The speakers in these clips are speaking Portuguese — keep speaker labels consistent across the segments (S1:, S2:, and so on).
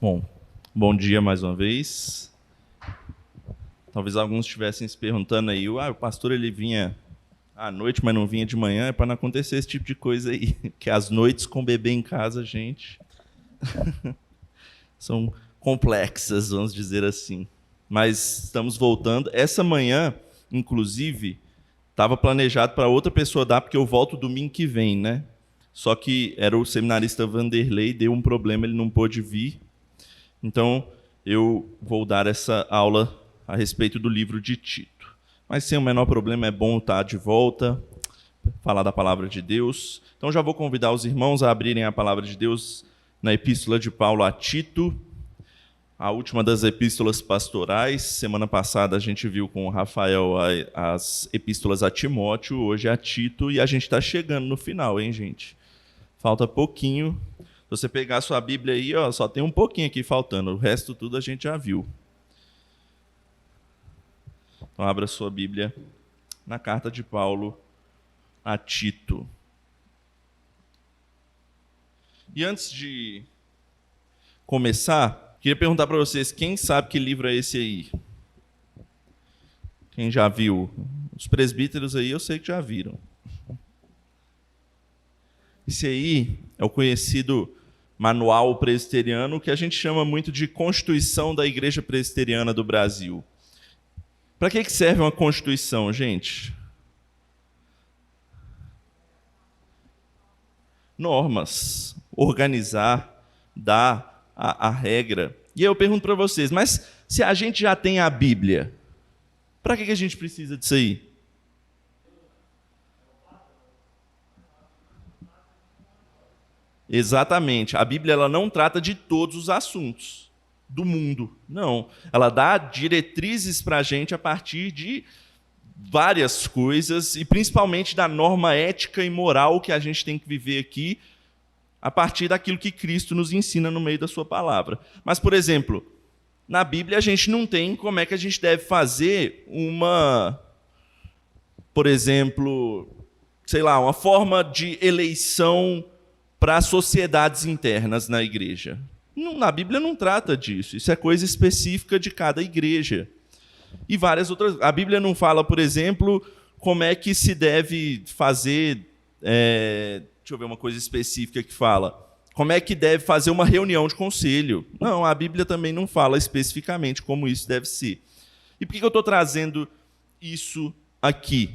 S1: Bom, bom dia mais uma vez. Talvez alguns estivessem se perguntando aí, o pastor ele vinha à noite, mas não vinha de manhã, é para não acontecer esse tipo de coisa aí, que as noites com bebê em casa, gente, são complexas, vamos dizer assim. Mas estamos voltando. Essa manhã, inclusive, estava planejado para outra pessoa dar, porque eu volto domingo que vem, né? Só que era o seminarista Vanderlei, deu um problema, ele não pôde vir. Então, eu vou dar essa aula a respeito do livro de Tito. Mas sem o menor problema, é bom estar de volta, falar da palavra de Deus. Então, já vou convidar os irmãos a abrirem a palavra de Deus na epístola de Paulo a Tito, a última das epístolas pastorais. Semana passada a gente viu com o Rafael as epístolas a Timóteo, hoje a Tito, e a gente está chegando no final, hein, gente? Falta pouquinho. Se você pegar a sua Bíblia aí, ó, só tem um pouquinho aqui faltando, o resto tudo a gente já viu. Então abra sua Bíblia na carta de Paulo a Tito. E antes de começar, queria perguntar para vocês, quem sabe que livro é esse aí? Quem já viu? Os presbíteros aí eu sei que já viram. Esse aí é o conhecido manual presbiteriano, que a gente chama muito de Constituição da Igreja Presbiteriana do Brasil. Para que serve uma Constituição, gente? Normas, organizar, dar a regra. E aí eu pergunto para vocês, mas se a gente já tem a Bíblia, para que a gente precisa disso aí? Exatamente. A Bíblia ela não trata de todos os assuntos do mundo. Não. Ela dá diretrizes para a gente a partir de várias coisas, e principalmente da norma ética e moral que a gente tem que viver aqui, a partir daquilo que Cristo nos ensina no meio da sua palavra. Mas, por exemplo, na Bíblia a gente não tem como é que a gente deve fazer por exemplo, sei lá, uma forma de eleição para sociedades internas na igreja. Na Bíblia não trata disso. Isso é coisa específica de cada igreja. E várias outras. A Bíblia não fala, por exemplo, como é que se deve fazer. Deixa eu ver uma coisa específica que fala. Como é que deve fazer uma reunião de conselho? Não, a Bíblia também não fala especificamente como isso deve ser. E por que eu estou trazendo isso aqui?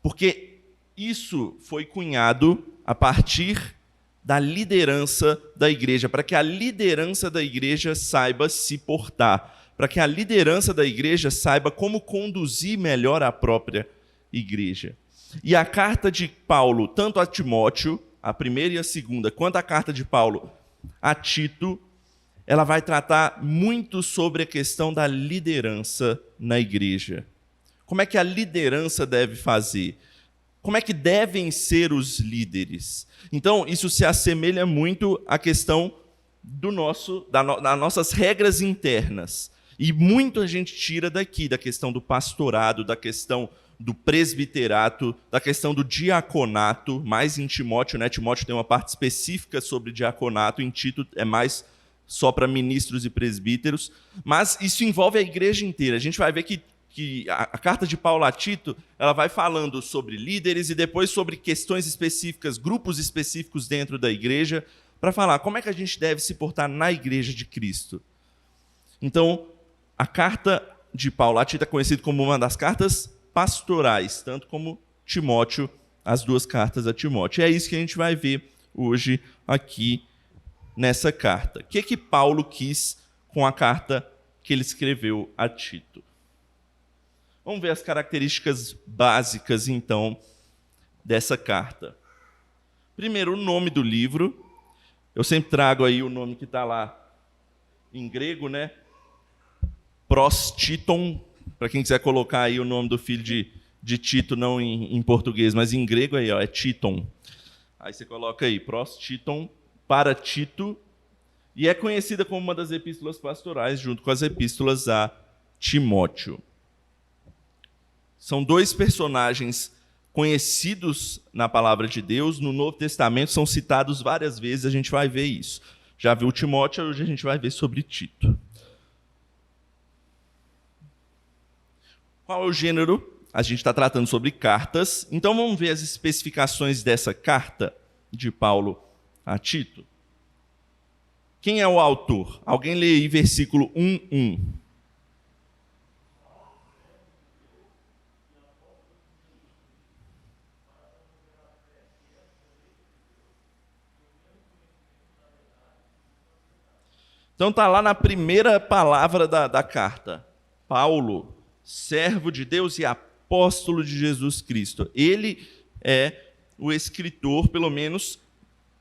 S1: Porque isso foi cunhado a partir da liderança da igreja, para que a liderança da igreja saiba se portar, para que a liderança da igreja saiba como conduzir melhor a própria igreja. E a carta de Paulo, tanto a Timóteo, a primeira e a segunda, quanto a carta de Paulo a Tito, ela vai tratar muito sobre a questão da liderança na igreja. Como é que a liderança deve fazer? Como é que devem ser os líderes? Então, isso se assemelha muito à questão das nossas regras internas. E muito a gente tira daqui, da questão do pastorado, da questão do presbiterato, da questão do diaconato, mais em Timóteo, né? Timóteo tem uma parte específica sobre diaconato, em Tito é mais só para ministros e presbíteros, mas isso envolve a igreja inteira. A gente vai ver que a carta de Paulo a Tito, ela vai falando sobre líderes e depois sobre questões específicas, grupos específicos dentro da igreja, para falar como é que a gente deve se portar na igreja de Cristo. Então, a carta de Paulo a Tito é conhecida como uma das cartas pastorais, tanto como Timóteo, as duas cartas a Timóteo. É isso que a gente vai ver hoje aqui nessa carta. O que Paulo quis com a carta que ele escreveu a Tito? Vamos ver as características básicas, então, dessa carta. Primeiro, o nome do livro. Eu sempre trago aí o nome que está lá em grego, né? Prostiton, para quem quiser colocar aí o nome do filho de Tito, não em português, mas em grego aí, ó, é Titon. Aí você coloca aí, Prostiton, para Tito, e é conhecida como uma das epístolas pastorais, junto com as epístolas a Timóteo. São dois personagens conhecidos na palavra de Deus, no Novo Testamento, são citados várias vezes, a gente vai ver isso. Já viu Timóteo, hoje a gente vai ver sobre Tito. Qual é o gênero? A gente está tratando sobre cartas, então vamos ver as especificações dessa carta de Paulo a Tito. Quem é o autor? Alguém lê aí versículo 1:1. Então está lá na primeira palavra da carta. Paulo, servo de Deus e apóstolo de Jesus Cristo. Ele é o escritor, pelo menos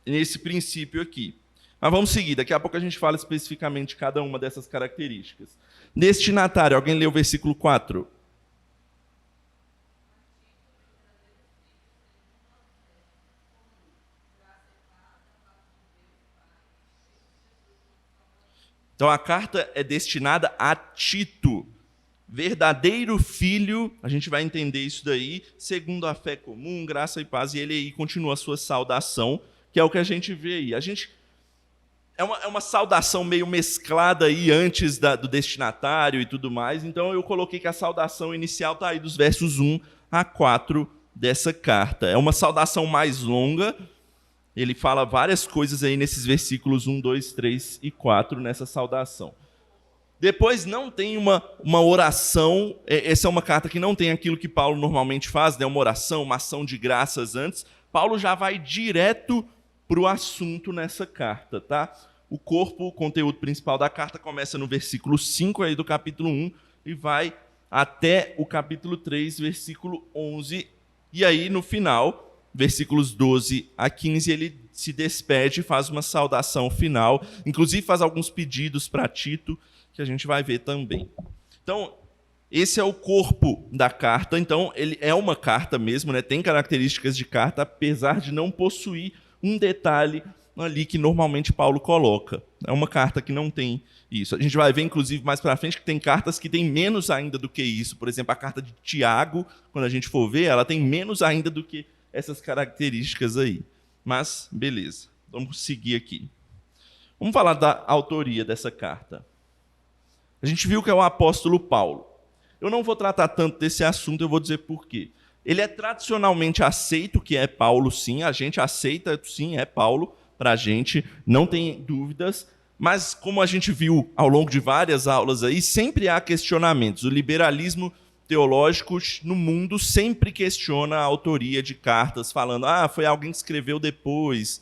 S1: nesse princípio aqui. Mas vamos seguir, daqui a pouco a gente fala especificamente de cada uma dessas características. Destinatário, alguém lê o versículo 4? Então a carta é destinada a Tito, verdadeiro filho, a gente vai entender isso daí, segundo a fé comum, graça e paz, e ele aí continua a sua saudação, que é o que a gente vê aí. É uma saudação meio mesclada aí antes do destinatário e tudo mais, então eu coloquei que a saudação inicial está aí dos versos 1 a 4 dessa carta. É uma saudação mais longa, ele fala várias coisas aí nesses versículos 1, 2, 3 e 4 nessa saudação. Depois não tem uma oração, essa é uma carta que não tem aquilo que Paulo normalmente faz, né? Uma oração, uma ação de graças antes. Paulo já vai direto para o assunto nessa carta, tá? O conteúdo principal da carta começa no versículo 5 aí do capítulo 1 e vai até o capítulo 3, versículo 11. E aí, no final, versículos 12 a 15, ele se despede, faz uma saudação final, inclusive faz alguns pedidos para Tito, que a gente vai ver também. Então, esse é o corpo da carta. Então, ele é uma carta mesmo, né? Tem características de carta, apesar de não possuir um detalhe ali que normalmente Paulo coloca. É uma carta que não tem isso. A gente vai ver, inclusive, mais para frente, que tem cartas que têm menos ainda do que isso. Por exemplo, a carta de Tiago, quando a gente for ver, ela tem menos ainda do que essas características aí. Mas, beleza. Vamos seguir aqui. Vamos falar da autoria dessa carta. A gente viu que é o apóstolo Paulo. Eu não vou tratar tanto desse assunto, eu vou dizer por quê. Ele é tradicionalmente aceito que é Paulo, sim. A gente aceita, sim, é Paulo, para a gente, não tem dúvidas. Mas, como a gente viu ao longo de várias aulas aí, sempre há questionamentos. O liberalismo teológico no mundo sempre questiona a autoria de cartas, falando, foi alguém que escreveu depois.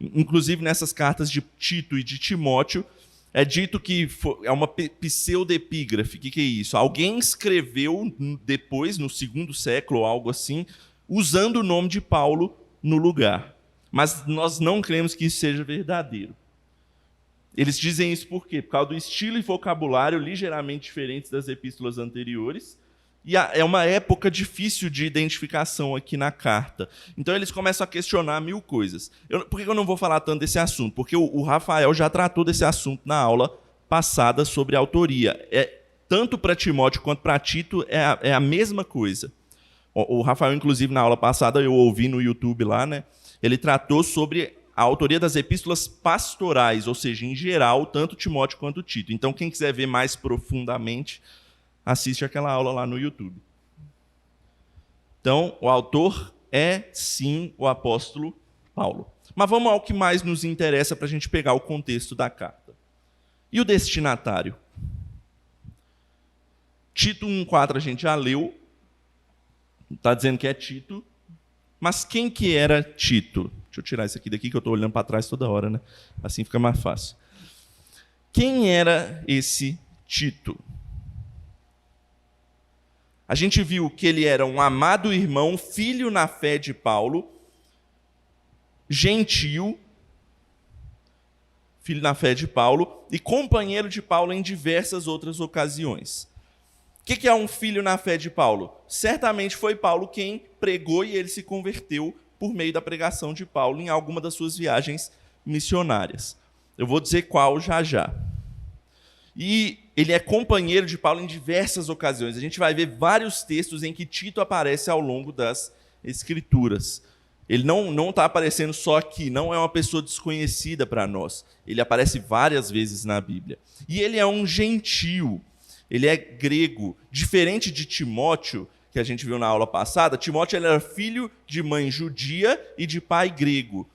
S1: Inclusive, nessas cartas de Tito e de Timóteo, é dito que é uma pseudepígrafe. O que é isso? Alguém escreveu depois, no segundo século, ou algo assim, usando o nome de Paulo no lugar. Mas nós não cremos que isso seja verdadeiro. Eles dizem isso por quê? Por causa do estilo e vocabulário ligeiramente diferentes das epístolas anteriores. E é uma época difícil de identificação aqui na carta. Então eles começam a questionar mil coisas. Por que eu não vou falar tanto desse assunto? Porque o Rafael já tratou desse assunto na aula passada sobre a autoria. Tanto para Timóteo quanto para Tito é a mesma coisa. O Rafael, inclusive, na aula passada, eu ouvi no YouTube lá, né? Ele tratou sobre a autoria das epístolas pastorais, ou seja, em geral, tanto Timóteo quanto Tito. Então, quem quiser ver mais profundamente, assiste aquela aula lá no YouTube. Então, o autor é, sim, o apóstolo Paulo. Mas vamos ao que mais nos interessa para a gente pegar o contexto da carta. E o destinatário? Tito 1,4 a gente já leu. Está dizendo que é Tito. Mas quem que era Tito? Deixa eu tirar isso aqui daqui, que eu estou olhando para trás toda hora, né? Assim fica mais fácil. Quem era esse Tito? A gente viu que ele era um amado irmão, filho na fé de Paulo, gentil, filho na fé de Paulo, e companheiro de Paulo em diversas outras ocasiões. O que é um filho na fé de Paulo? Certamente foi Paulo quem pregou e ele se converteu por meio da pregação de Paulo em alguma das suas viagens missionárias. Eu vou dizer qual já já. E ele é companheiro de Paulo em diversas ocasiões. A gente vai ver vários textos em que Tito aparece ao longo das Escrituras. Ele não está aparecendo só aqui, não é uma pessoa desconhecida para nós. Ele aparece várias vezes na Bíblia. E ele é um gentio, ele é grego. Diferente de Timóteo, que a gente viu na aula passada, Timóteo ele era filho de mãe judia e de pai grego.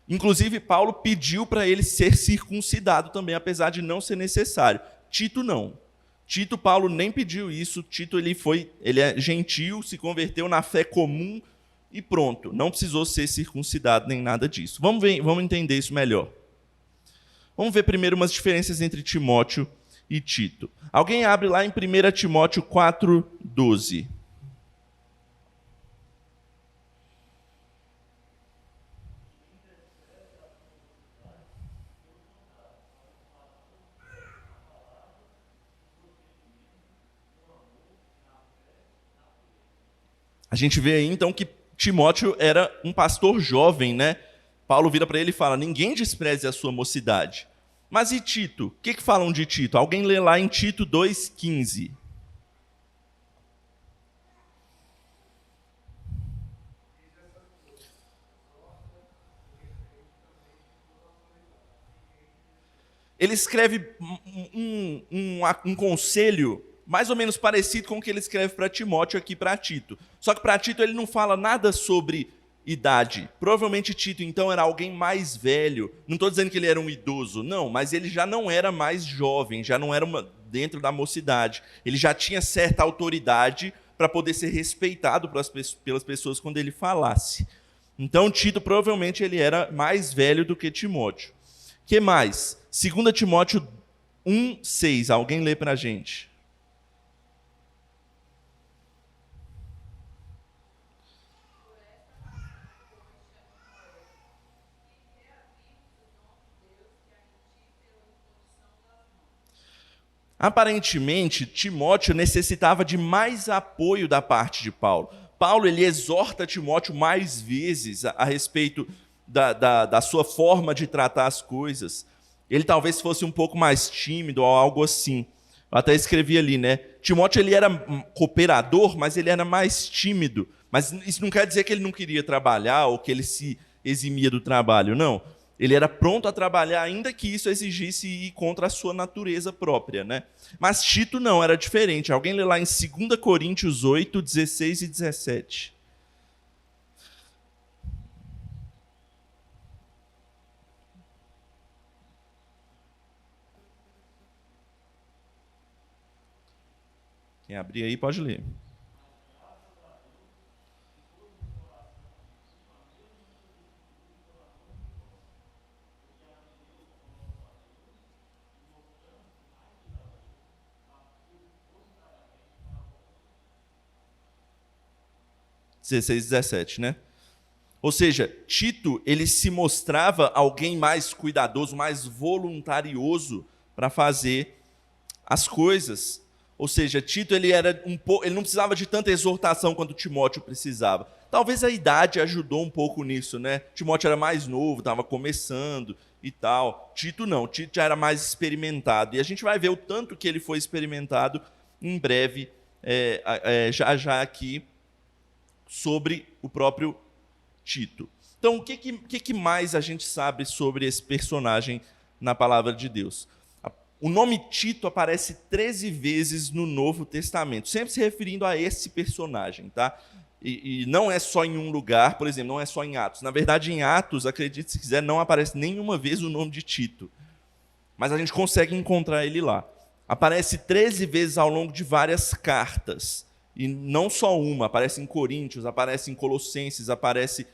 S1: Inclusive, Paulo pediu para ele ser circuncidado também, apesar de não ser necessário. Tito não. Tito, Paulo nem pediu isso. Tito ele é gentio, se converteu na fé comum e pronto. Não precisou ser circuncidado nem nada disso. Vamos entender isso melhor. Vamos ver primeiro umas diferenças entre Timóteo e Tito. Alguém abre lá em 1 Timóteo 4:12. A gente vê aí, então, que Timóteo era um pastor jovem, né? Paulo vira para ele e fala, ninguém despreze a sua mocidade. Mas e Tito? O que falam de Tito? Alguém lê lá em Tito 2,15. Ele escreve um conselho mais ou menos parecido com o que ele escreve para Timóteo aqui para Tito. Só que para Tito ele não fala nada sobre idade. Provavelmente Tito, então, era alguém mais velho. Não estou dizendo que ele era um idoso, não, mas ele já não era mais jovem, já não era dentro da mocidade. Ele já tinha certa autoridade para poder ser respeitado pelas pessoas quando ele falasse. Então, Tito, provavelmente, ele era mais velho do que Timóteo. O que mais? 2 Timóteo 1,6. Alguém lê para a gente. Aparentemente, Timóteo necessitava de mais apoio da parte de Paulo. Paulo ele exorta Timóteo mais vezes a respeito da sua forma de tratar as coisas. Ele talvez fosse um pouco mais tímido ou algo assim. Eu até escrevi ali, né? Timóteo ele era cooperador, mas ele era mais tímido. Mas isso não quer dizer que ele não queria trabalhar ou que ele se eximia do trabalho, não. Ele era pronto a trabalhar, ainda que isso exigisse ir contra a sua natureza própria, né? Mas Tito não, era diferente. Alguém lê lá em 2 Coríntios 8, 16 e 17. Quem abrir aí pode ler. (16 e 17), né? Ou seja, Tito ele se mostrava alguém mais cuidadoso, mais voluntarioso para fazer as coisas. Ou seja, Tito ele não precisava de tanta exortação quanto Timóteo precisava. Talvez a idade ajudou um pouco nisso, né? Timóteo era mais novo, estava começando e tal. Tito não, Tito já era mais experimentado. E a gente vai ver o tanto que ele foi experimentado em breve, já aqui, sobre o próprio Tito. Então, o que mais a gente sabe sobre esse personagem na palavra de Deus? O nome Tito aparece 13 vezes no Novo Testamento, sempre se referindo a esse personagem, tá? E não é só em um lugar, por exemplo, não é só em Atos. Na verdade, em Atos, acredite se quiser, não aparece nenhuma vez o nome de Tito. Mas a gente consegue encontrar ele lá. Aparece 13 vezes ao longo de várias cartas. E não só uma, aparece em Coríntios, aparece em Colossenses, aparece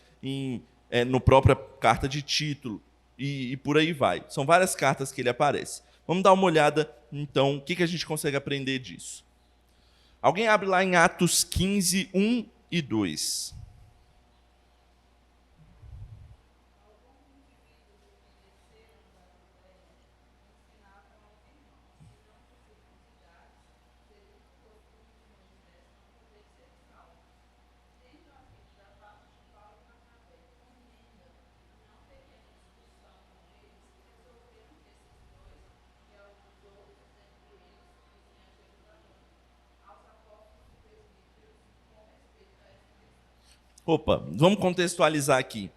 S1: no própria carta de Tito, e por aí vai. São várias cartas que ele aparece. Vamos dar uma olhada, então, o que a gente consegue aprender disso. Alguém abre lá em Atos 15, 1 e 2. Opa, vamos contextualizar aqui.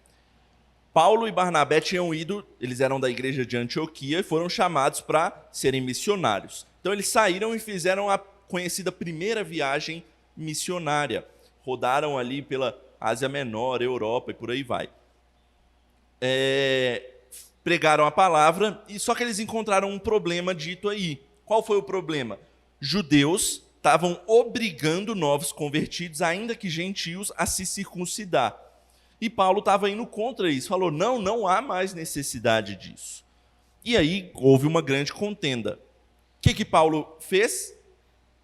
S1: Paulo e Barnabé tinham ido, eles eram da igreja de Antioquia e foram chamados para serem missionários. Então eles saíram e fizeram a conhecida primeira viagem missionária. Rodaram ali pela Ásia Menor, Europa e por aí vai. Pregaram a palavra, e só que eles encontraram um problema dito aí. Qual foi o problema? Judeus estavam obrigando novos convertidos, ainda que gentios, a se circuncidar. E Paulo estava indo contra isso, falou, não há mais necessidade disso. E aí houve uma grande contenda. O que Paulo fez?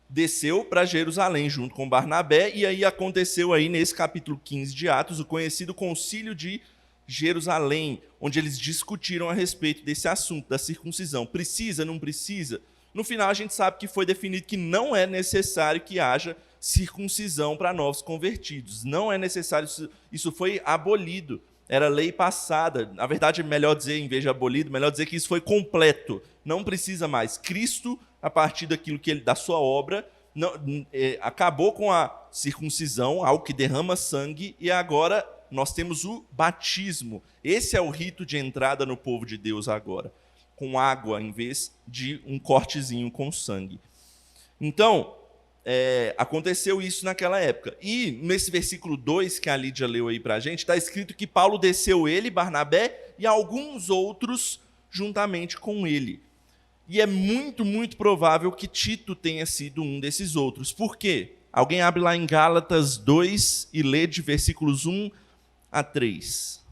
S1: Desceu para Jerusalém junto com Barnabé, e aí aconteceu aí nesse capítulo 15 de Atos, o conhecido concílio de Jerusalém, onde eles discutiram a respeito desse assunto, da circuncisão. Precisa, não precisa? No final a gente sabe que foi definido que não é necessário que haja circuncisão para novos convertidos. Não é necessário, isso foi abolido. Era lei passada. Na verdade, é melhor dizer, em vez de abolido, melhor dizer que isso foi completo. Não precisa mais. Cristo, a partir daquilo que ele, da sua obra, acabou com a circuncisão, algo que derrama sangue, e agora nós temos o batismo. Esse é o rito de entrada no povo de Deus agora, com água em vez de um cortezinho com sangue. Então, aconteceu isso naquela época. E nesse versículo 2 que a Lídia leu aí para a gente, está escrito que Paulo desceu ele, Barnabé e alguns outros juntamente com ele. E é muito, muito provável que Tito tenha sido um desses outros. Por quê? Alguém abre lá em Gálatas 2 e lê de versículos 1 a 3.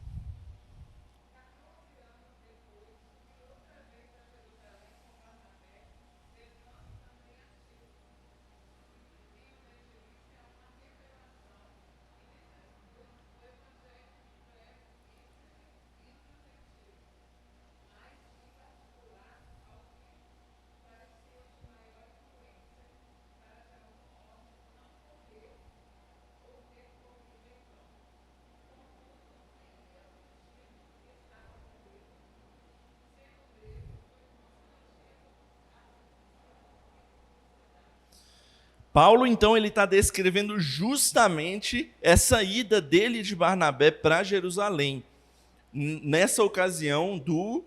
S1: Paulo, então, ele está descrevendo justamente essa ida dele de Barnabé para Jerusalém, nessa ocasião do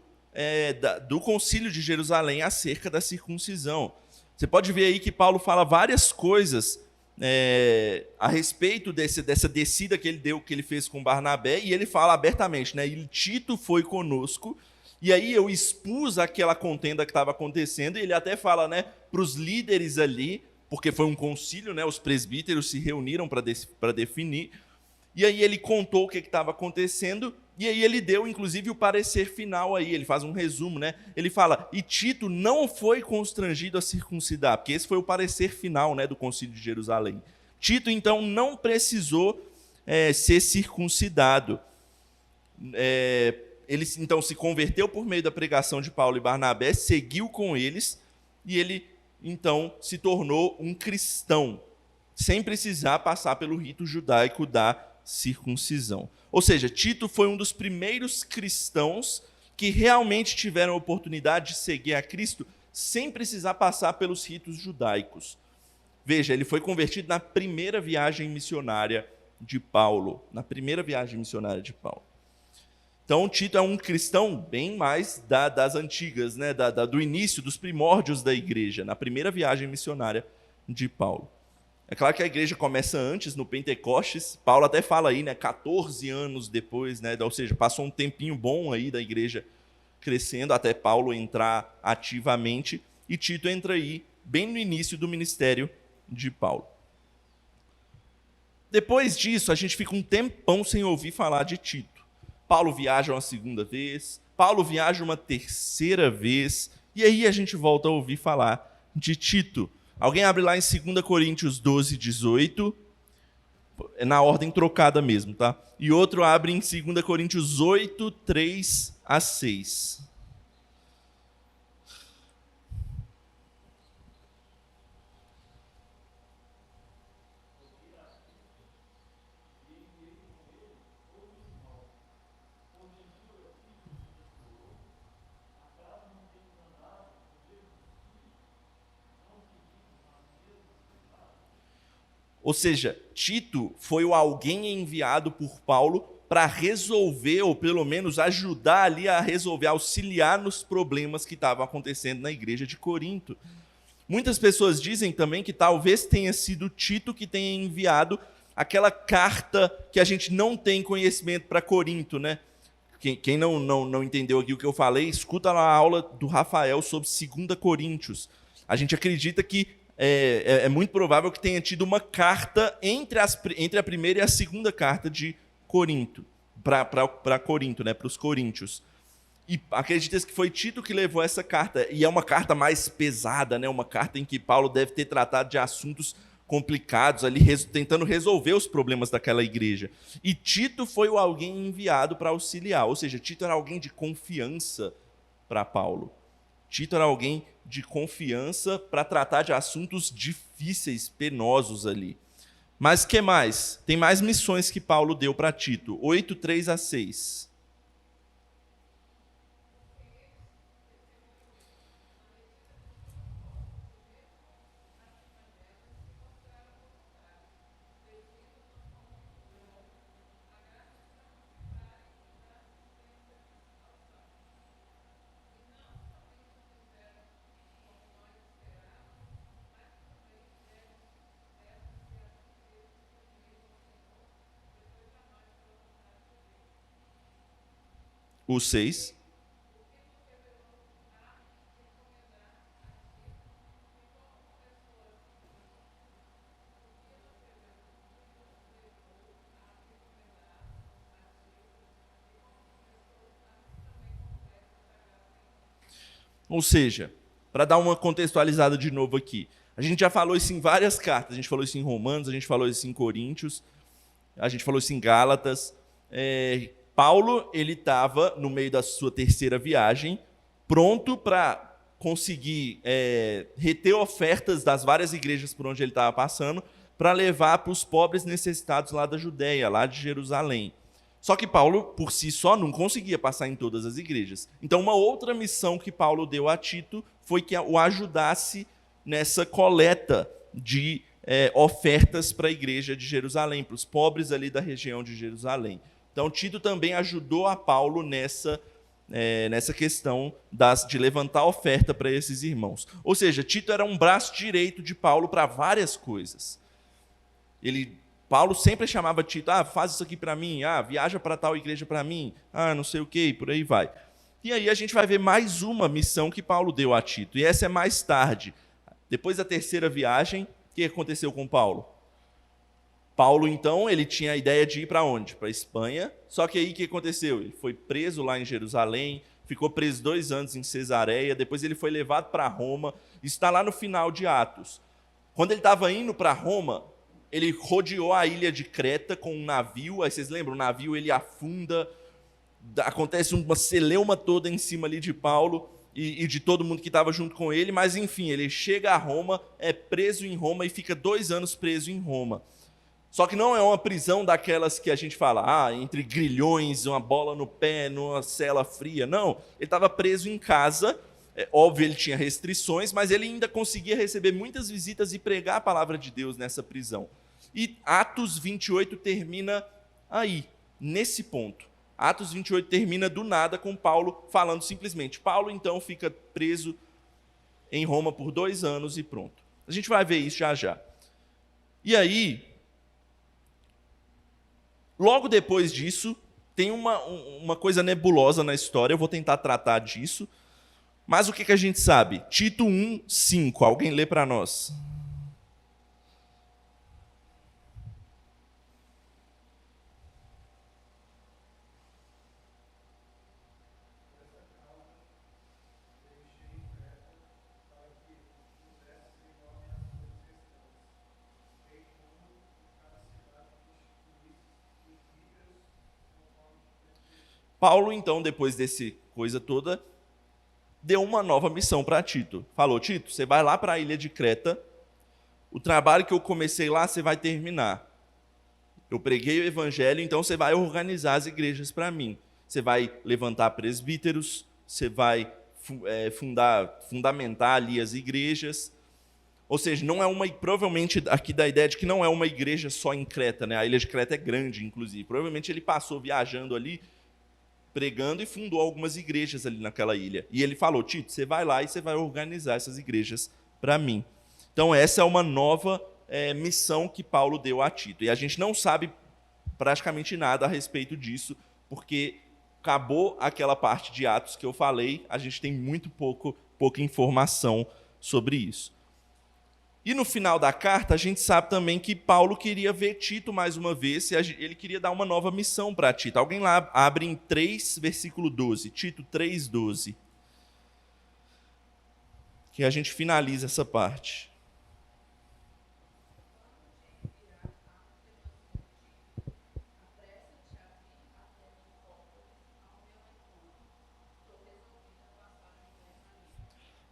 S1: concílio de Jerusalém acerca da circuncisão. Você pode ver aí que Paulo fala várias coisas a respeito dessa descida que ele deu, que ele fez com Barnabé, e ele fala abertamente, né? E Tito foi conosco, e aí eu expus aquela contenda que estava acontecendo, e ele até fala, né, para os líderes ali, porque foi um concílio, né, os presbíteros se reuniram para definir, e aí ele contou o que estava acontecendo, e aí ele deu, inclusive, o parecer final aí, ele faz um resumo, né? Ele fala, e Tito não foi constrangido a circuncidar, porque esse foi o parecer final, né, do concílio de Jerusalém. Tito, então, não precisou ser circuncidado. Ele, então, se converteu por meio da pregação de Paulo e Barnabé, seguiu com eles, e ele, então, se tornou um cristão, sem precisar passar pelo rito judaico da circuncisão. Ou seja, Tito foi um dos primeiros cristãos que realmente tiveram a oportunidade de seguir a Cristo sem precisar passar pelos ritos judaicos. Veja, ele foi convertido na primeira viagem missionária de Paulo. Na primeira viagem missionária de Paulo. Então, Tito é um cristão bem mais das antigas, né? Do início, dos primórdios da igreja, na primeira viagem missionária de Paulo. É claro que a igreja começa antes, no Pentecostes. Paulo até fala aí, né, 14 anos depois, né, ou seja, passou um tempinho bom aí da igreja crescendo até Paulo entrar ativamente. E Tito entra aí bem no início do ministério de Paulo. Depois disso, a gente fica um tempão sem ouvir falar de Tito. Paulo viaja uma segunda vez, Paulo viaja uma terceira vez, e aí a gente volta a ouvir falar de Tito. Alguém abre lá em 2 Coríntios 12, 18, é na ordem trocada mesmo, tá? E outro abre em 2 Coríntios 8, 3 a 6. Ou seja, Tito foi o alguém enviado por Paulo para resolver, ou pelo menos ajudar ali a resolver, auxiliar nos problemas que estavam acontecendo na igreja de Corinto. Muitas pessoas dizem também que talvez tenha sido Tito que tenha enviado aquela carta que a gente não tem conhecimento para Corinto, né? Quem não entendeu aqui o que eu falei, escuta lá a aula do Rafael sobre 2 Coríntios. A gente acredita que é muito provável que tenha tido uma carta entre a primeira e a segunda carta de Corinto, para Corinto, né, para os coríntios. E acredita-se que foi Tito que levou essa carta, e é uma carta mais pesada, né, uma carta em que Paulo deve ter tratado de assuntos complicados, ali tentando resolver os problemas daquela igreja. E Tito foi o alguém enviado para auxiliar, ou seja, Tito era alguém de confiança para Paulo. Tito era alguém de confiança para tratar de assuntos difíceis, penosos ali. Mas o que mais? Tem mais missões que Paulo deu para Tito. 8:3-6. O 6. Ou seja, para dar uma contextualizada de novo aqui, a gente já falou isso em várias cartas, a gente falou isso em Romanos, a gente falou isso em Coríntios, a gente falou isso em Gálatas. Paulo, ele estava no meio da sua terceira viagem, pronto para conseguir reter ofertas das várias igrejas por onde ele estava passando, para levar para os pobres necessitados lá da Judéia, lá de Jerusalém. Só que Paulo, por si só, não conseguia passar em todas as igrejas. Então, uma outra missão que Paulo deu a Tito foi que o ajudasse nessa coleta de ofertas para a igreja de Jerusalém, para os pobres ali da região de Jerusalém. Então, Tito também ajudou a Paulo nessa questão de levantar oferta para esses irmãos. Ou seja, Tito era um braço direito de Paulo para várias coisas. Paulo sempre chamava Tito, faz isso aqui para mim, viaja para tal igreja para mim, não sei o quê, por aí vai. E aí a gente vai ver mais uma missão que Paulo deu a Tito, e essa é mais tarde. Depois da terceira viagem, o que aconteceu com Paulo? Paulo, então, ele tinha a ideia de ir para onde? Para a Espanha, só que aí o que aconteceu? Ele foi preso lá em Jerusalém, ficou preso 2 anos em Cesareia, depois ele foi levado para Roma, isso está lá no final de Atos. Quando ele estava indo para Roma, ele rodeou a ilha de Creta com um navio, aí vocês lembram, o navio ele afunda, acontece uma celeuma toda em cima ali de Paulo e de todo mundo que estava junto com ele, mas enfim, ele chega a Roma, é preso em Roma e fica 2 anos preso em Roma. Só que não é uma prisão daquelas que a gente fala, entre grilhões, uma bola no pé, numa cela fria, não, ele estava preso em casa. Óbvio, ele tinha restrições, mas ele ainda conseguia receber muitas visitas e pregar a palavra de Deus nessa prisão. E Atos 28 termina aí, nesse ponto. Atos 28 termina do nada com Paulo falando simplesmente. Paulo, então, fica preso em Roma por 2 anos e pronto. A gente vai ver isso já já. E aí, logo depois disso, tem uma coisa nebulosa na história, eu vou tentar tratar disso. Mas o que a gente sabe? Tito 1:5. Alguém lê para nós. Paulo, então, depois dessa coisa toda, deu uma nova missão para Tito. Falou, Tito, você vai lá para a ilha de Creta, o trabalho que eu comecei lá, você vai terminar. Eu preguei o evangelho, então você vai organizar as igrejas para mim. Você vai levantar presbíteros, você vai fundamentar ali as igrejas. Ou seja, não é uma, provavelmente aqui dá a ideia de que não é uma igreja só em Creta, né? A ilha de Creta é grande, inclusive. Provavelmente ele passou viajando ali, pregando e fundou algumas igrejas ali naquela ilha. E ele falou: Tito, você vai lá e você vai organizar essas igrejas para mim. Então essa é uma nova missão que Paulo deu a Tito. E a gente não sabe praticamente nada a respeito disso, porque acabou aquela parte de Atos que eu falei, a gente tem muito pouca informação sobre isso. E no final da carta, a gente sabe também que Paulo queria ver Tito mais uma vez, e ele queria dar uma nova missão para Tito. Alguém lá abre em 3, versículo 12, Tito 3:12, que a gente finaliza essa parte.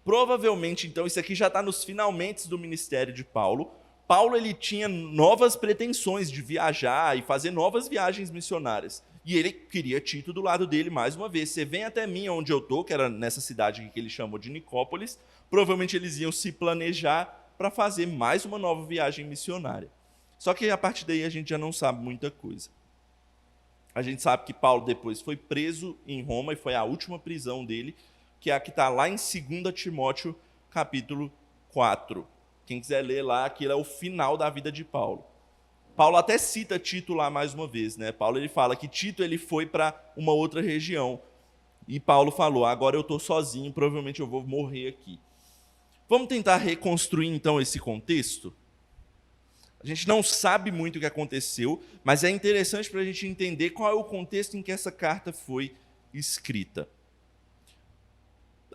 S1: Provavelmente, então, isso aqui já está nos finalmente do ministério de Paulo. Paulo ele tinha novas pretensões de viajar e fazer novas viagens missionárias. E ele queria Tito do lado dele mais uma vez. Você vem até mim, onde eu estou, que era nessa cidade que ele chamou de Nicópolis. Provavelmente eles iam se planejar para fazer mais uma nova viagem missionária. Só que a partir daí a gente já não sabe muita coisa. A gente sabe que Paulo depois foi preso em Roma e foi a última prisão dele, que é a que está lá em 2 Timóteo, capítulo 4. Quem quiser ler lá, aquilo é o final da vida de Paulo. Paulo até cita Tito lá mais uma vez, né? Paulo ele fala que Tito ele foi para uma outra região. E Paulo falou: agora eu estou sozinho, provavelmente eu vou morrer aqui. Vamos tentar reconstruir então esse contexto? A gente não sabe muito o que aconteceu, mas é interessante para a gente entender qual é o contexto em que essa carta foi escrita.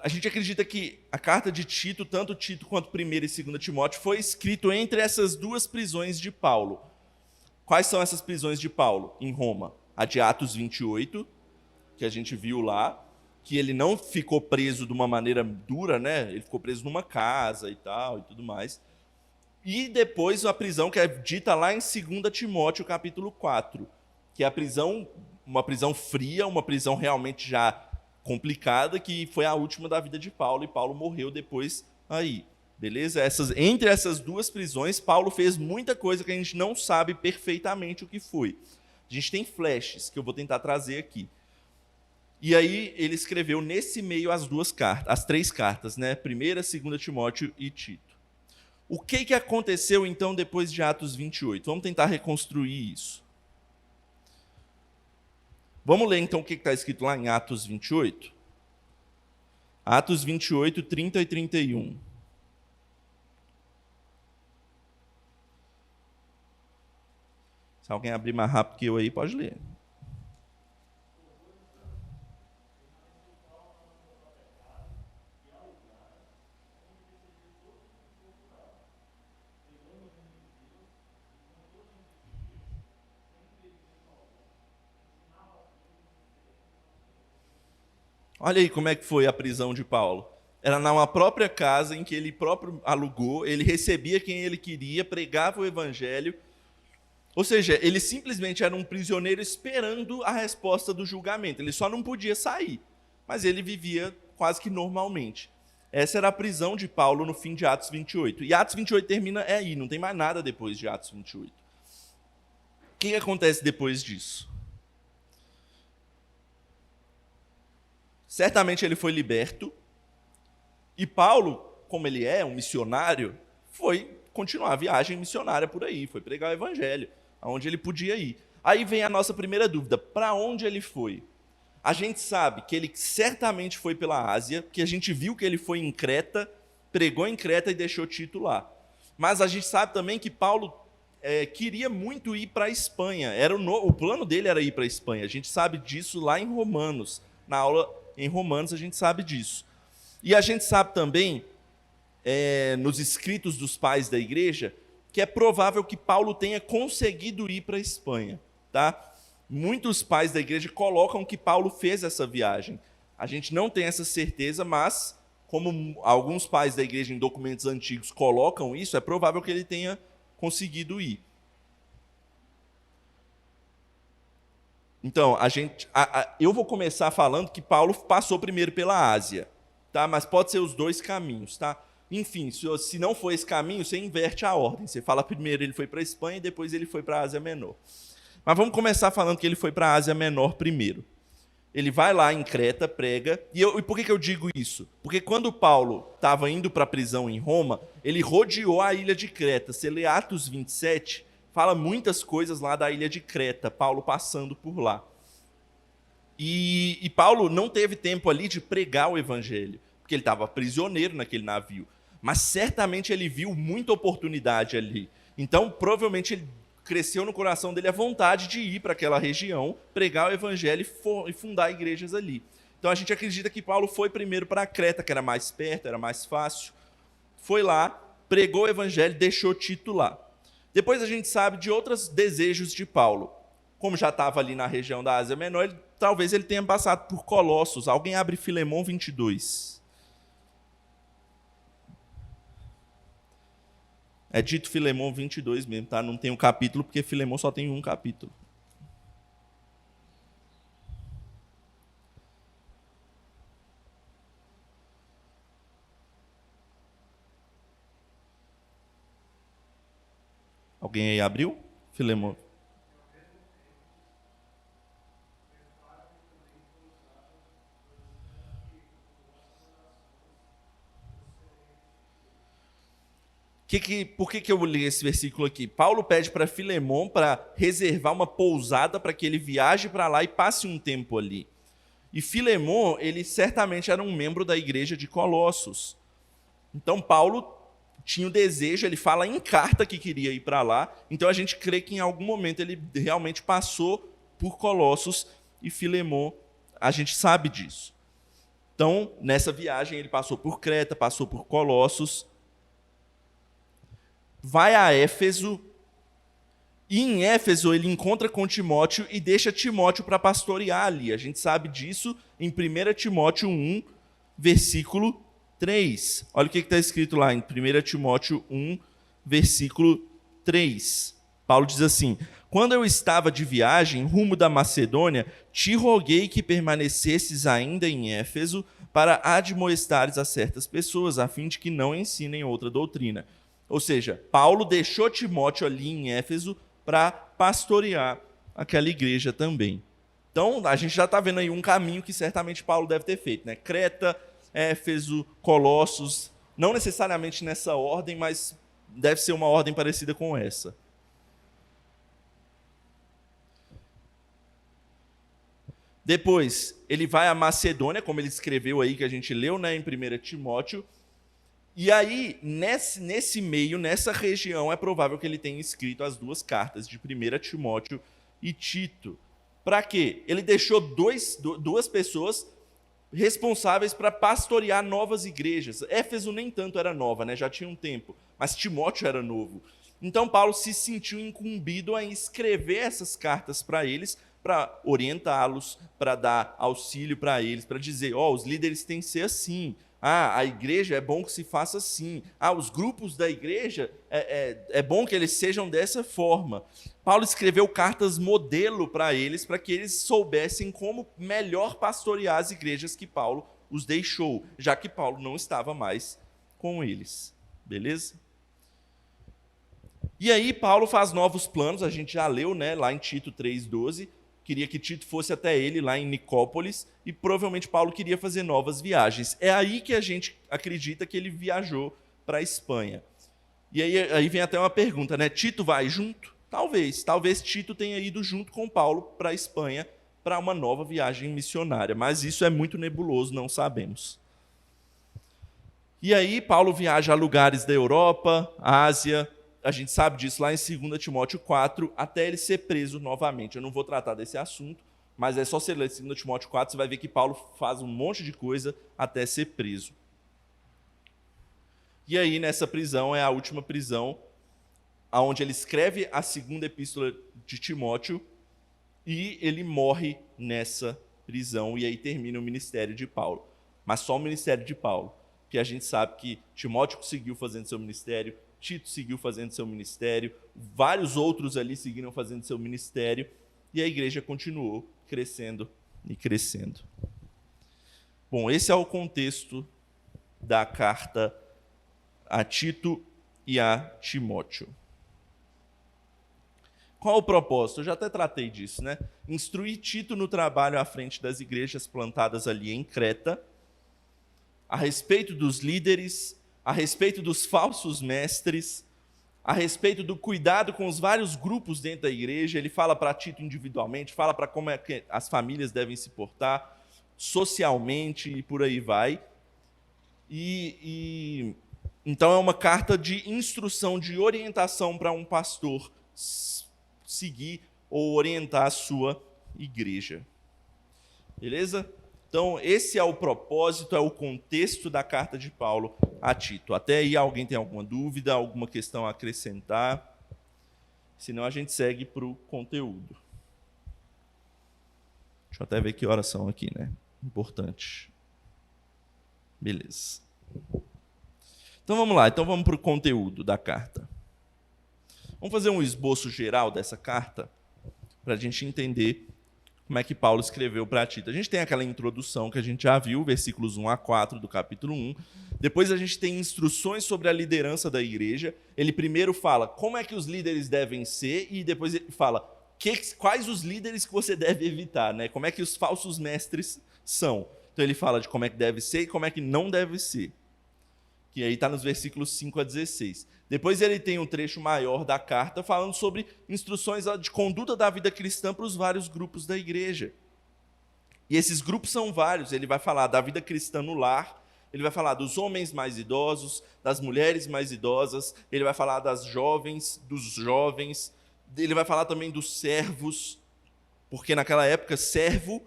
S1: A gente acredita que a carta de Tito, tanto Tito quanto 1 e 2 Timóteo, foi escrito entre essas duas prisões de Paulo. Quais são essas prisões de Paulo em Roma? A de Atos 28, que a gente viu lá, que ele não ficou preso de uma maneira dura, né? Ele ficou preso numa casa e tal, e tudo mais. E depois a prisão que é dita lá em 2 Timóteo, capítulo 4, que é a prisão, uma prisão fria, uma prisão realmente já complicada, que foi a última da vida de Paulo, e Paulo morreu depois aí, beleza? Entre essas duas prisões, Paulo fez muita coisa que a gente não sabe perfeitamente o que foi. A gente tem flashes, que eu vou tentar trazer aqui. E aí ele escreveu nesse meio as 3 cartas, né? 1ª, 2 Timóteo e Tito. O que aconteceu então depois de Atos 28? Vamos tentar reconstruir isso. Vamos ler então o que está escrito lá em Atos 28? Atos 28, 30 e 31. Se alguém abrir mais rápido que eu aí, pode ler. Olha aí como é que foi a prisão de Paulo. Era numa própria casa em que ele próprio alugou, ele recebia quem ele queria, pregava o evangelho. Ou seja, ele simplesmente era um prisioneiro esperando a resposta do julgamento. Ele só não podia sair, mas ele vivia quase que normalmente. Essa era a prisão de Paulo no fim de Atos 28. E Atos 28 termina aí, não tem mais nada depois de Atos 28. O que acontece depois disso? Certamente ele foi liberto, e Paulo, como ele é um missionário, foi continuar a viagem missionária por aí, foi pregar o evangelho, aonde ele podia ir. Aí vem a nossa primeira dúvida: para onde ele foi? A gente sabe que ele certamente foi pela Ásia, que a gente viu que ele foi em Creta, pregou em Creta e deixou Tito lá. Mas a gente sabe também que Paulo queria muito ir para a Espanha, o plano dele era ir para a Espanha, a gente sabe disso lá em Romanos, na aula em Romanos a gente sabe disso. E a gente sabe também, nos escritos dos pais da igreja, que é provável que Paulo tenha conseguido ir para a Espanha. Tá? Muitos pais da igreja colocam que Paulo fez essa viagem. A gente não tem essa certeza, mas como alguns pais da igreja em documentos antigos colocam isso, é provável que ele tenha conseguido ir. Então, eu vou começar falando que Paulo passou primeiro pela Ásia, tá? Mas pode ser os dois caminhos. Tá? Enfim, se não for esse caminho, você inverte a ordem. Você fala primeiro ele foi para a Espanha e depois ele foi para a Ásia Menor. Mas vamos começar falando que ele foi para a Ásia Menor primeiro. Ele vai lá em Creta, prega. E por que eu digo isso? Porque quando Paulo estava indo para a prisão em Roma, ele rodeou a ilha de Creta. Você lê Atos 27, fala muitas coisas lá da ilha de Creta, Paulo passando por lá. E Paulo não teve tempo ali de pregar o evangelho, porque ele estava prisioneiro naquele navio. Mas certamente ele viu muita oportunidade ali. Então, provavelmente, ele cresceu no coração dele a vontade de ir para aquela região, pregar o evangelho e fundar igrejas ali. Então, a gente acredita que Paulo foi primeiro para Creta, que era mais perto, era mais fácil. Foi lá, pregou o evangelho, deixou Tito lá. Depois a gente sabe de outros desejos de Paulo. Como já estava ali na região da Ásia Menor, talvez ele tenha passado por Colossos. Alguém abre Filemão 22. É dito Filemão 22 mesmo, tá? Não tem um capítulo, porque Filemão só tem um capítulo. Alguém aí abriu? Filemão. Por que eu li esse versículo aqui? Paulo pede para Filemão para reservar uma pousada para que ele viaje para lá e passe um tempo ali. E Filemão, ele certamente era um membro da igreja de Colossos. Então Paulo tinha o desejo, ele fala em carta que queria ir para lá. Então a gente crê que em algum momento ele realmente passou por Colossos e Filemão, a gente sabe disso. Então, nessa viagem ele passou por Creta, passou por Colossos, vai a Éfeso, e em Éfeso ele encontra com Timóteo e deixa Timóteo para pastorear ali. A gente sabe disso em 1 Timóteo 1, versículo 3. Olha o que está escrito lá em 1 Timóteo 1, versículo 3. Paulo diz assim: quando eu estava de viagem rumo da Macedônia, te roguei que permanecesses ainda em Éfeso para admoestares a certas pessoas, a fim de que não ensinem outra doutrina. Ou seja, Paulo deixou Timóteo ali em Éfeso para pastorear aquela igreja também. Então, a gente já está vendo aí um caminho que certamente Paulo deve ter feito, né? Creta, Éfeso, Colossos, não necessariamente nessa ordem, mas deve ser uma ordem parecida com essa. Depois, ele vai à Macedônia, como ele escreveu aí, que a gente leu, né, em 1 Timóteo. E aí, nesse meio, nessa região, é provável que ele tenha escrito as duas cartas de 1 Timóteo e Tito. Para quê? Ele deixou duas pessoas responsáveis para pastorear novas igrejas. Éfeso nem tanto era nova, né? Já tinha um tempo, mas Timóteo era novo. Então, Paulo se sentiu incumbido a escrever essas cartas para eles, para orientá-los, para dar auxílio para eles, para dizer, os líderes têm que ser assim. A igreja é bom que se faça assim. Os grupos da igreja é bom que eles sejam dessa forma. Paulo escreveu cartas modelo para eles, para que eles soubessem como melhor pastorear as igrejas que Paulo os deixou, já que Paulo não estava mais com eles. Beleza? E aí Paulo faz novos planos, a gente já leu, né, lá em Tito 3,12, queria que Tito fosse até ele lá em Nicópolis, e provavelmente Paulo queria fazer novas viagens. É aí que a gente acredita que ele viajou para a Espanha. E aí vem até uma pergunta, né? Tito vai junto? Talvez Tito tenha ido junto com Paulo para a Espanha para uma nova viagem missionária, mas isso é muito nebuloso, não sabemos. E aí Paulo viaja a lugares da Europa, Ásia. A gente sabe disso lá em 2 Timóteo 4, até ele ser preso novamente. Eu não vou tratar desse assunto, mas é só você ler 2 Timóteo 4, você vai ver que Paulo faz um monte de coisa até ser preso. E aí, nessa prisão, é a última prisão, onde ele escreve a segunda epístola de Timóteo, e ele morre nessa prisão, e aí termina o ministério de Paulo. Mas só o ministério de Paulo, porque a gente sabe que Timóteo seguiu fazendo seu ministério, Tito seguiu fazendo seu ministério, vários outros ali seguiram fazendo seu ministério, e a igreja continuou crescendo e crescendo. Bom, esse é o contexto da carta a Tito e a Timóteo. Qual o propósito? Eu já até tratei disso, né? Instruir Tito no trabalho à frente das igrejas plantadas ali em Creta, a respeito dos líderes, a respeito dos falsos mestres, a respeito do cuidado com os vários grupos dentro da igreja. Ele fala para Tito individualmente, fala para como é que as famílias devem se portar socialmente e por aí vai. Então é uma carta de instrução, de orientação para um pastor seguir ou orientar a sua igreja. Beleza? Então, esse é o propósito, é o contexto da carta de Paulo a Tito. Até aí, alguém tem alguma dúvida, alguma questão a acrescentar? Senão, a gente segue para o conteúdo. Deixa eu até ver que horas são aqui, né? Importante. Beleza. Então, vamos lá. Então, vamos para o conteúdo da carta. Vamos fazer um esboço geral dessa carta para a gente entender como é que Paulo escreveu para Tito. A gente tem aquela introdução que a gente já viu, versículos 1 a 4 do capítulo 1. Depois a gente tem instruções sobre a liderança da igreja. Ele primeiro fala como é que os líderes devem ser e depois ele fala quais os líderes que você deve evitar, né? Como é que os falsos mestres são. Então ele fala de como é que deve ser e como é que não deve ser. Que aí está nos versículos 5 a 16. Depois ele tem um trecho maior da carta falando sobre instruções de conduta da vida cristã para os vários grupos da igreja. E esses grupos são vários. Ele vai falar da vida cristã no lar, ele vai falar dos homens mais idosos, das mulheres mais idosas, ele vai falar das jovens, dos jovens, ele vai falar também dos servos, porque naquela época servo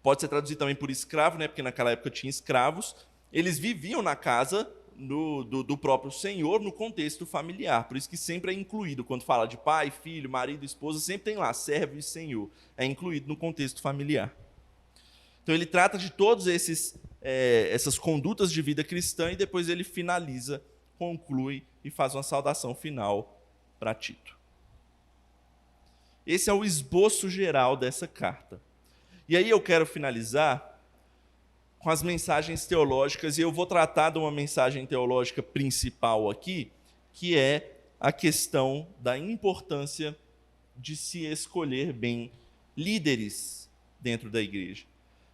S1: pode ser traduzido também por escravo, né? Porque naquela época tinha escravos. Eles viviam na casa do próprio Senhor no contexto familiar. Por isso que sempre é incluído, quando fala de pai, filho, marido, esposa, sempre tem lá servo e senhor. É incluído no contexto familiar. Então ele trata de todos essas condutas de vida cristã e depois ele finaliza, conclui e faz uma saudação final para Tito. Esse é o esboço geral dessa carta. E aí eu quero finalizar com as mensagens teológicas, e eu vou tratar de uma mensagem teológica principal aqui, que é a questão da importância de se escolher bem líderes dentro da igreja.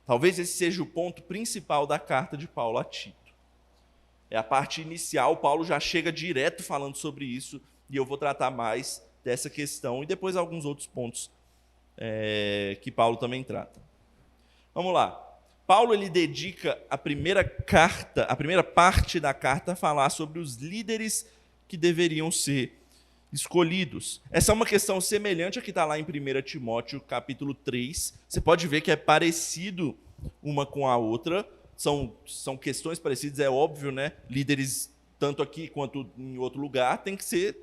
S1: Talvez esse seja o ponto principal da carta de Paulo a Tito. É a parte inicial, Paulo já chega direto falando sobre isso, e eu vou tratar mais dessa questão, e depois alguns outros pontos que Paulo também trata. Vamos lá. Paulo ele dedica a primeira parte da carta a falar sobre os líderes que deveriam ser escolhidos. Essa é uma questão semelhante a que está lá em 1 Timóteo, capítulo 3. Você pode ver que é parecido uma com a outra. São questões parecidas, é óbvio, né? Líderes, tanto aqui quanto em outro lugar, tem que ser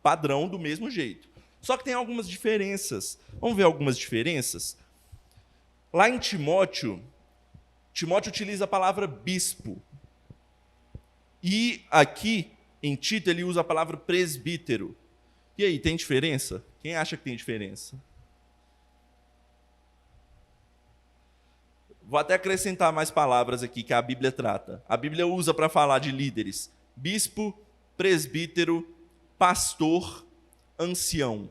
S1: padrão do mesmo jeito. Só que tem algumas diferenças. Vamos ver algumas diferenças? Lá em Timóteo utiliza a palavra bispo. E aqui, em Tito, ele usa a palavra presbítero. E aí, tem diferença? Quem acha que tem diferença? Vou até acrescentar mais palavras aqui que a Bíblia trata. A Bíblia usa para falar de líderes: bispo, presbítero, pastor, ancião.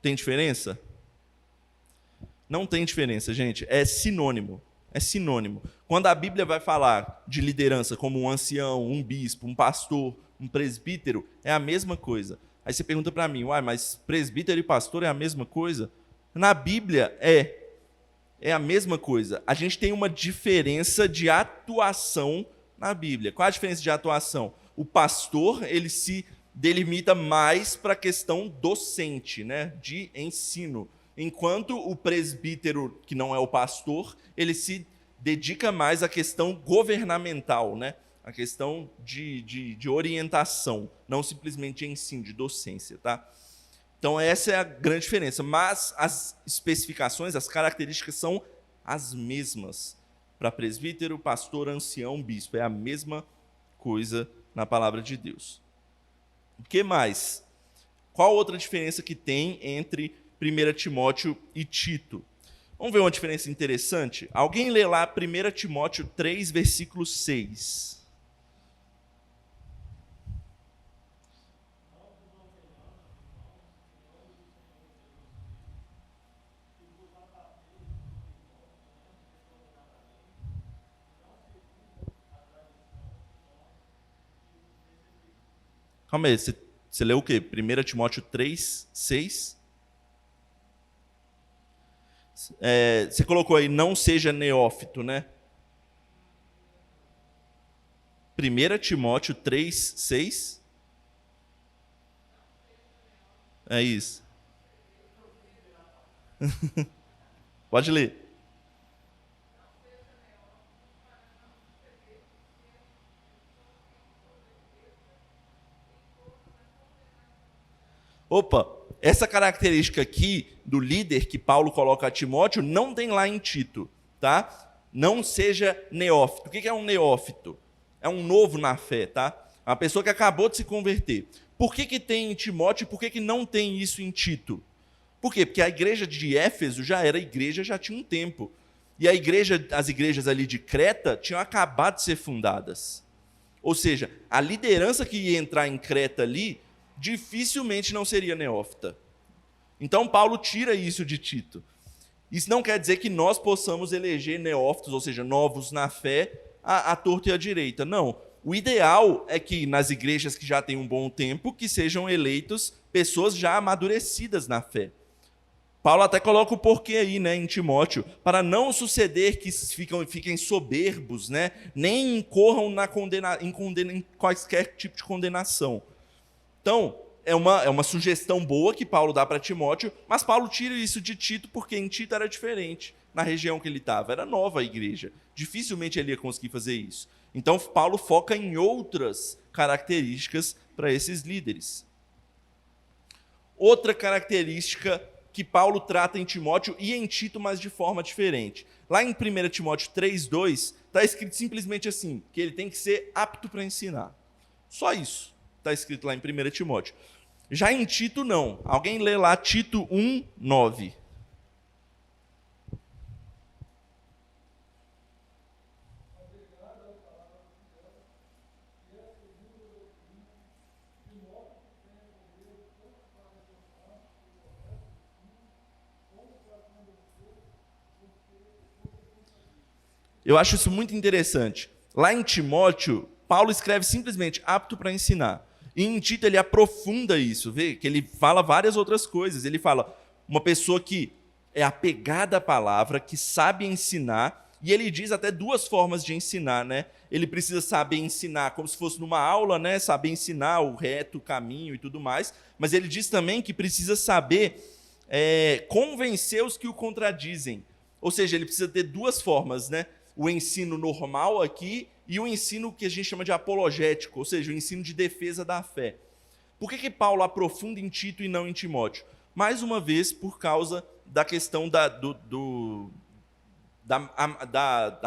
S1: Tem diferença? Não tem diferença, gente. É sinônimo. É sinônimo. Quando a Bíblia vai falar de liderança como um ancião, um bispo, um pastor, um presbítero, é a mesma coisa. Aí você pergunta para mim, mas presbítero e pastor é a mesma coisa? Na Bíblia é a mesma coisa. A gente tem uma diferença de atuação na Bíblia. Qual a diferença de atuação? O pastor, ele se delimita mais para a questão docente, né, de ensino. Enquanto o presbítero, que não é o pastor, ele se dedica mais à questão governamental, né? A questão de orientação, não simplesmente de ensino, de docência. Tá? Então essa é a grande diferença, mas as especificações, as características são as mesmas para presbítero, pastor, ancião, bispo. É a mesma coisa na palavra de Deus. O que mais? Qual outra diferença que tem entre 1 Timóteo e Tito? Vamos ver uma diferença interessante? Alguém lê lá 1 Timóteo 3, versículo 6. Calma aí, você leu o quê? 1 Timóteo 3, 6? Você colocou aí, não seja neófito, né? 1 Timóteo 3, 6? É isso. Pode ler. Opa, essa característica aqui do líder que Paulo coloca a Timóteo não tem lá em Tito, tá? Não seja neófito. O que é um neófito? É um novo na fé, tá? Uma pessoa que acabou de se converter. Por que tem em Timóteo e por que não tem isso em Tito? Por quê? Porque a igreja de Éfeso já era igreja, já tinha um tempo. E as igrejas ali de Creta tinham acabado de ser fundadas. Ou seja, a liderança que ia entrar em Creta ali dificilmente não seria neófita. Então Paulo tira isso de Tito. Isso não quer dizer que nós possamos eleger neófitos, ou seja, novos na fé, à torta e à direita. Não. O ideal é que nas igrejas que já têm um bom tempo, que sejam eleitos pessoas já amadurecidas na fé. Paulo até coloca o porquê aí, né, em Timóteo, para não suceder que fiquem soberbos, né, nem incorram em qualquer tipo de condenação. Então, é uma sugestão boa que Paulo dá para Timóteo, mas Paulo tira isso de Tito porque em Tito era diferente. Na região que ele estava, era nova a igreja. Dificilmente ele ia conseguir fazer isso. Então, Paulo foca em outras características para esses líderes. Outra característica que Paulo trata em Timóteo e em Tito, mas de forma diferente. Lá em 1 Timóteo 3,2, está escrito simplesmente assim, que ele tem que ser apto para ensinar. Só isso está escrito lá em 1 Timóteo. Já em Tito, não. Alguém lê lá Tito 1, 9. Eu acho isso muito interessante. Lá em Timóteo, Paulo escreve simplesmente apto para ensinar. E em Tito ele aprofunda isso, vê que ele fala várias outras coisas. Ele fala uma pessoa que é apegada à palavra, que sabe ensinar, e ele diz até duas formas de ensinar, né? Ele precisa saber ensinar como se fosse numa aula, né? Saber ensinar o reto caminho e tudo mais, mas ele diz também que precisa saber convencer os que o contradizem. Ou seja, ele precisa ter duas formas, né? O ensino normal aqui e o ensino que a gente chama de apologético, ou seja, o ensino de defesa da fé. Por que Paulo aprofunda em Tito e não em Timóteo? Mais uma vez, por causa da questão da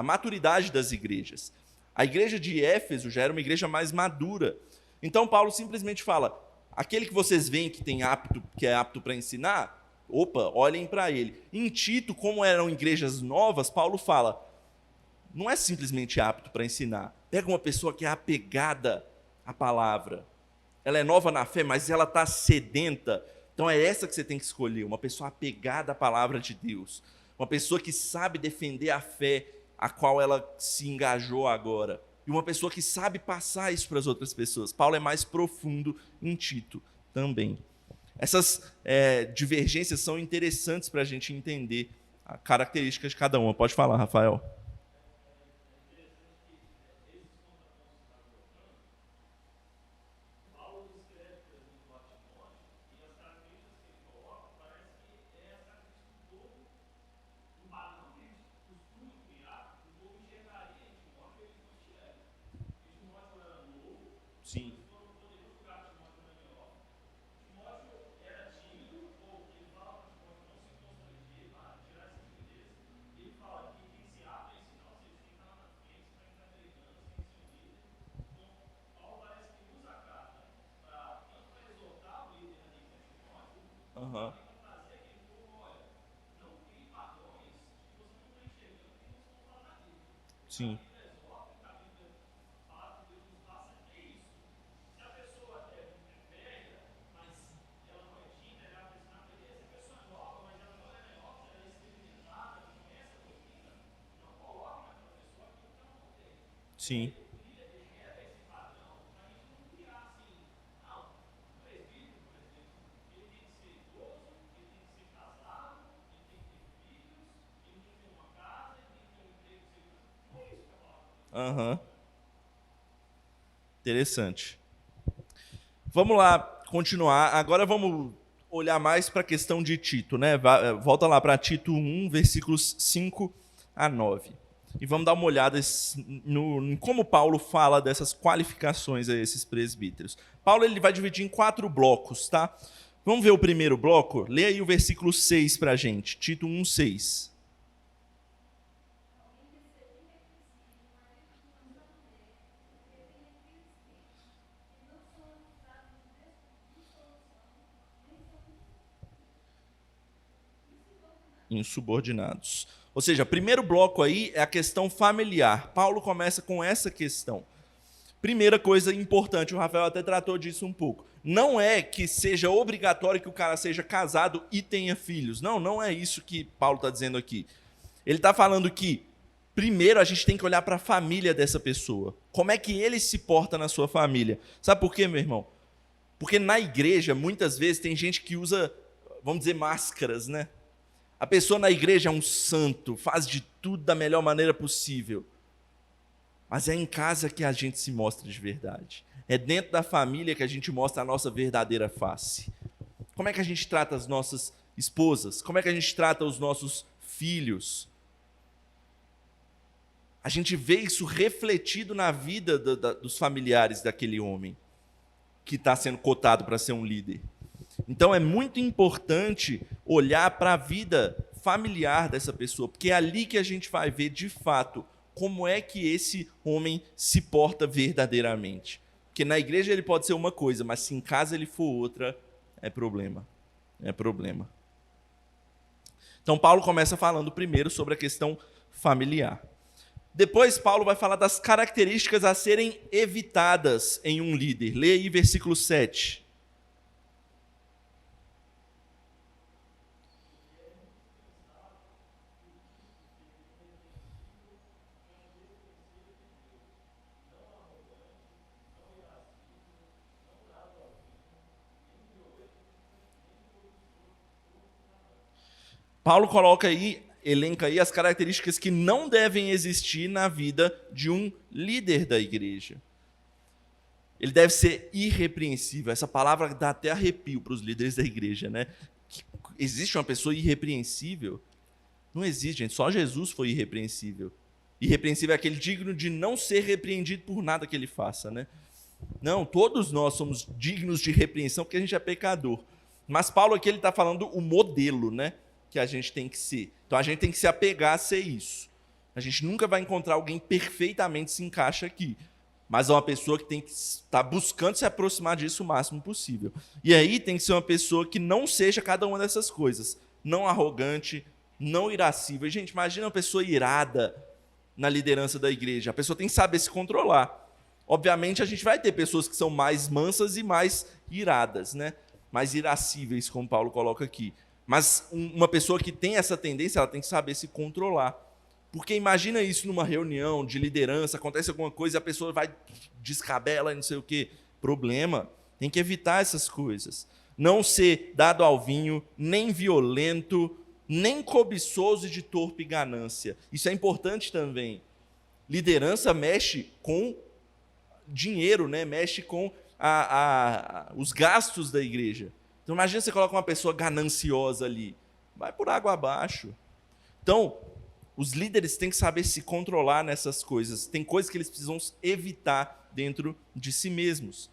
S1: maturidade das igrejas. A igreja de Éfeso já era uma igreja mais madura. Então Paulo simplesmente fala, aquele que vocês veem que é apto para ensinar, opa, olhem para ele. Em Tito, como eram igrejas novas, Paulo fala, não é simplesmente apto para ensinar. Pega uma pessoa que é apegada à palavra. Ela é nova na fé, mas ela está sedenta. Então é essa que você tem que escolher, uma pessoa apegada à palavra de Deus. Uma pessoa que sabe defender a fé a qual ela se engajou agora. E uma pessoa que sabe passar isso para as outras pessoas. Paulo é mais profundo em Tito também. Essas divergências são interessantes para a gente entender a característica de cada uma. Pode falar, Rafael. Sim. Uhum. Sim. Sim. Aham. Interessante. Vamos lá continuar. Agora vamos olhar mais para a questão de Tito, né? Volta lá para Tito 1, versículos 5 a 9. E vamos dar uma olhada em como Paulo fala dessas qualificações a esses presbíteros. Paulo ele vai dividir em 4 blocos, tá? Vamos ver o primeiro bloco? Lê aí o versículo 6 para a gente. Tito 1, 6. Insubordinados. Ou seja, o primeiro bloco aí é a questão familiar. Paulo começa com essa questão. Primeira coisa importante, o Rafael até tratou disso um pouco. Não é que seja obrigatório que o cara seja casado e tenha filhos. Não, não é isso que Paulo está dizendo aqui. Ele está falando que, primeiro, a gente tem que olhar para a família dessa pessoa. Como é que ele se porta na sua família? Sabe por quê, meu irmão? Porque na igreja, muitas vezes, tem gente que usa, vamos dizer, máscaras, né? A pessoa na igreja é um santo, faz de tudo da melhor maneira possível. Mas é em casa que a gente se mostra de verdade. É dentro da família que a gente mostra a nossa verdadeira face. Como é que a gente trata as nossas esposas? Como é que a gente trata os nossos filhos? A gente vê isso refletido na vida dos familiares daquele homem que está sendo cotado para ser um líder. Então é muito importante olhar para a vida familiar dessa pessoa, porque é ali que a gente vai ver de fato como é que esse homem se porta verdadeiramente. Porque na igreja ele pode ser uma coisa, mas se em casa ele for outra, é problema. É problema. Então Paulo começa falando primeiro sobre a questão familiar. Depois Paulo vai falar das características a serem evitadas em um líder. Leia aí versículo 7. Paulo coloca aí, elenca aí as características que não devem existir na vida de um líder da igreja. Ele deve ser irrepreensível. Essa palavra dá até arrepio para os líderes da igreja, né? Existe uma pessoa irrepreensível? Não existe, gente. Só Jesus foi irrepreensível. Irrepreensível é aquele digno de não ser repreendido por nada que ele faça, né? Não, todos nós somos dignos de repreensão porque a gente é pecador. Mas Paulo aqui ele está falando o modelo, né? Que a gente tem que ser. Então a gente tem que se apegar a ser isso. A gente nunca vai encontrar alguém perfeitamente se encaixa aqui, mas é uma pessoa que tem que estar buscando se aproximar disso o máximo possível. E aí tem que ser uma pessoa que não seja cada uma dessas coisas. Não arrogante, não irascível. E, gente, imagina uma pessoa irada na liderança da igreja. A pessoa tem que saber se controlar. Obviamente a gente vai ter pessoas que são mais mansas e mais iradas, né? Mais irascíveis, como Paulo coloca aqui. Mas uma pessoa que tem essa tendência, ela tem que saber se controlar. Porque imagina isso numa reunião de liderança, acontece alguma coisa e a pessoa vai descabela e não sei o quê. Problema. Tem que evitar essas coisas. Não ser dado ao vinho, nem violento, nem cobiçoso e de torpe ganância. Isso é importante também. Liderança mexe com dinheiro, né? Mexe com os gastos da igreja. Então imagina você coloca uma pessoa gananciosa ali, vai por água abaixo. Então, os líderes têm que saber se controlar nessas coisas. Tem coisas que eles precisam evitar dentro de si mesmos.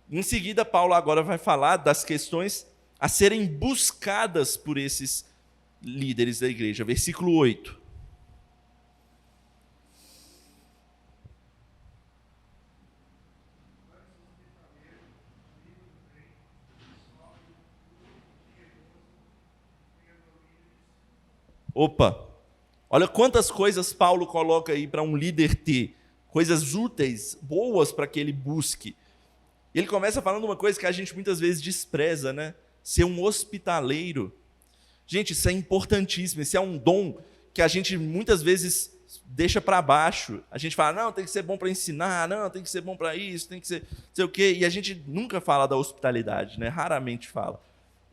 S1: Em seguida, Paulo agora vai falar das questões a serem buscadas por esses líderes da igreja. Versículo 8. Opa, olha quantas coisas Paulo coloca aí para um líder ter. Coisas úteis, boas para que ele busque. Ele começa falando uma coisa que a gente muitas vezes despreza, né? Ser um hospitaleiro. Gente, isso é importantíssimo. Isso é um dom que a gente muitas vezes deixa para baixo. A gente fala, não, tem que ser bom para ensinar, não, tem que ser bom para isso, tem que ser sei o quê. E a gente nunca fala da hospitalidade, né? Raramente fala.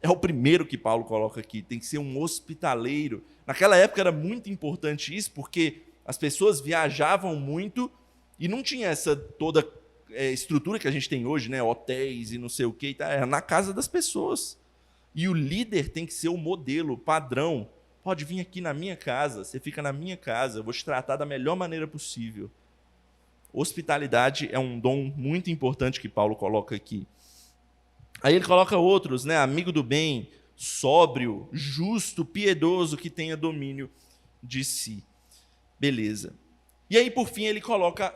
S1: É o primeiro que Paulo coloca aqui, tem que ser um hospitaleiro. Naquela época era muito importante isso, porque As pessoas viajavam muito e não tinha essa toda estrutura que a gente tem hoje, né? Hotéis e não sei o quê, tá? Era na casa das pessoas. E o líder tem que ser o modelo, o padrão. Pode vir aqui na minha casa, você fica na minha casa, eu vou te tratar da melhor maneira possível. Hospitalidade é um dom muito importante que Paulo coloca aqui. Aí ele coloca outros, né? Amigo do bem, sóbrio, justo, piedoso, que tenha domínio de si. Beleza. E aí, por fim, ele coloca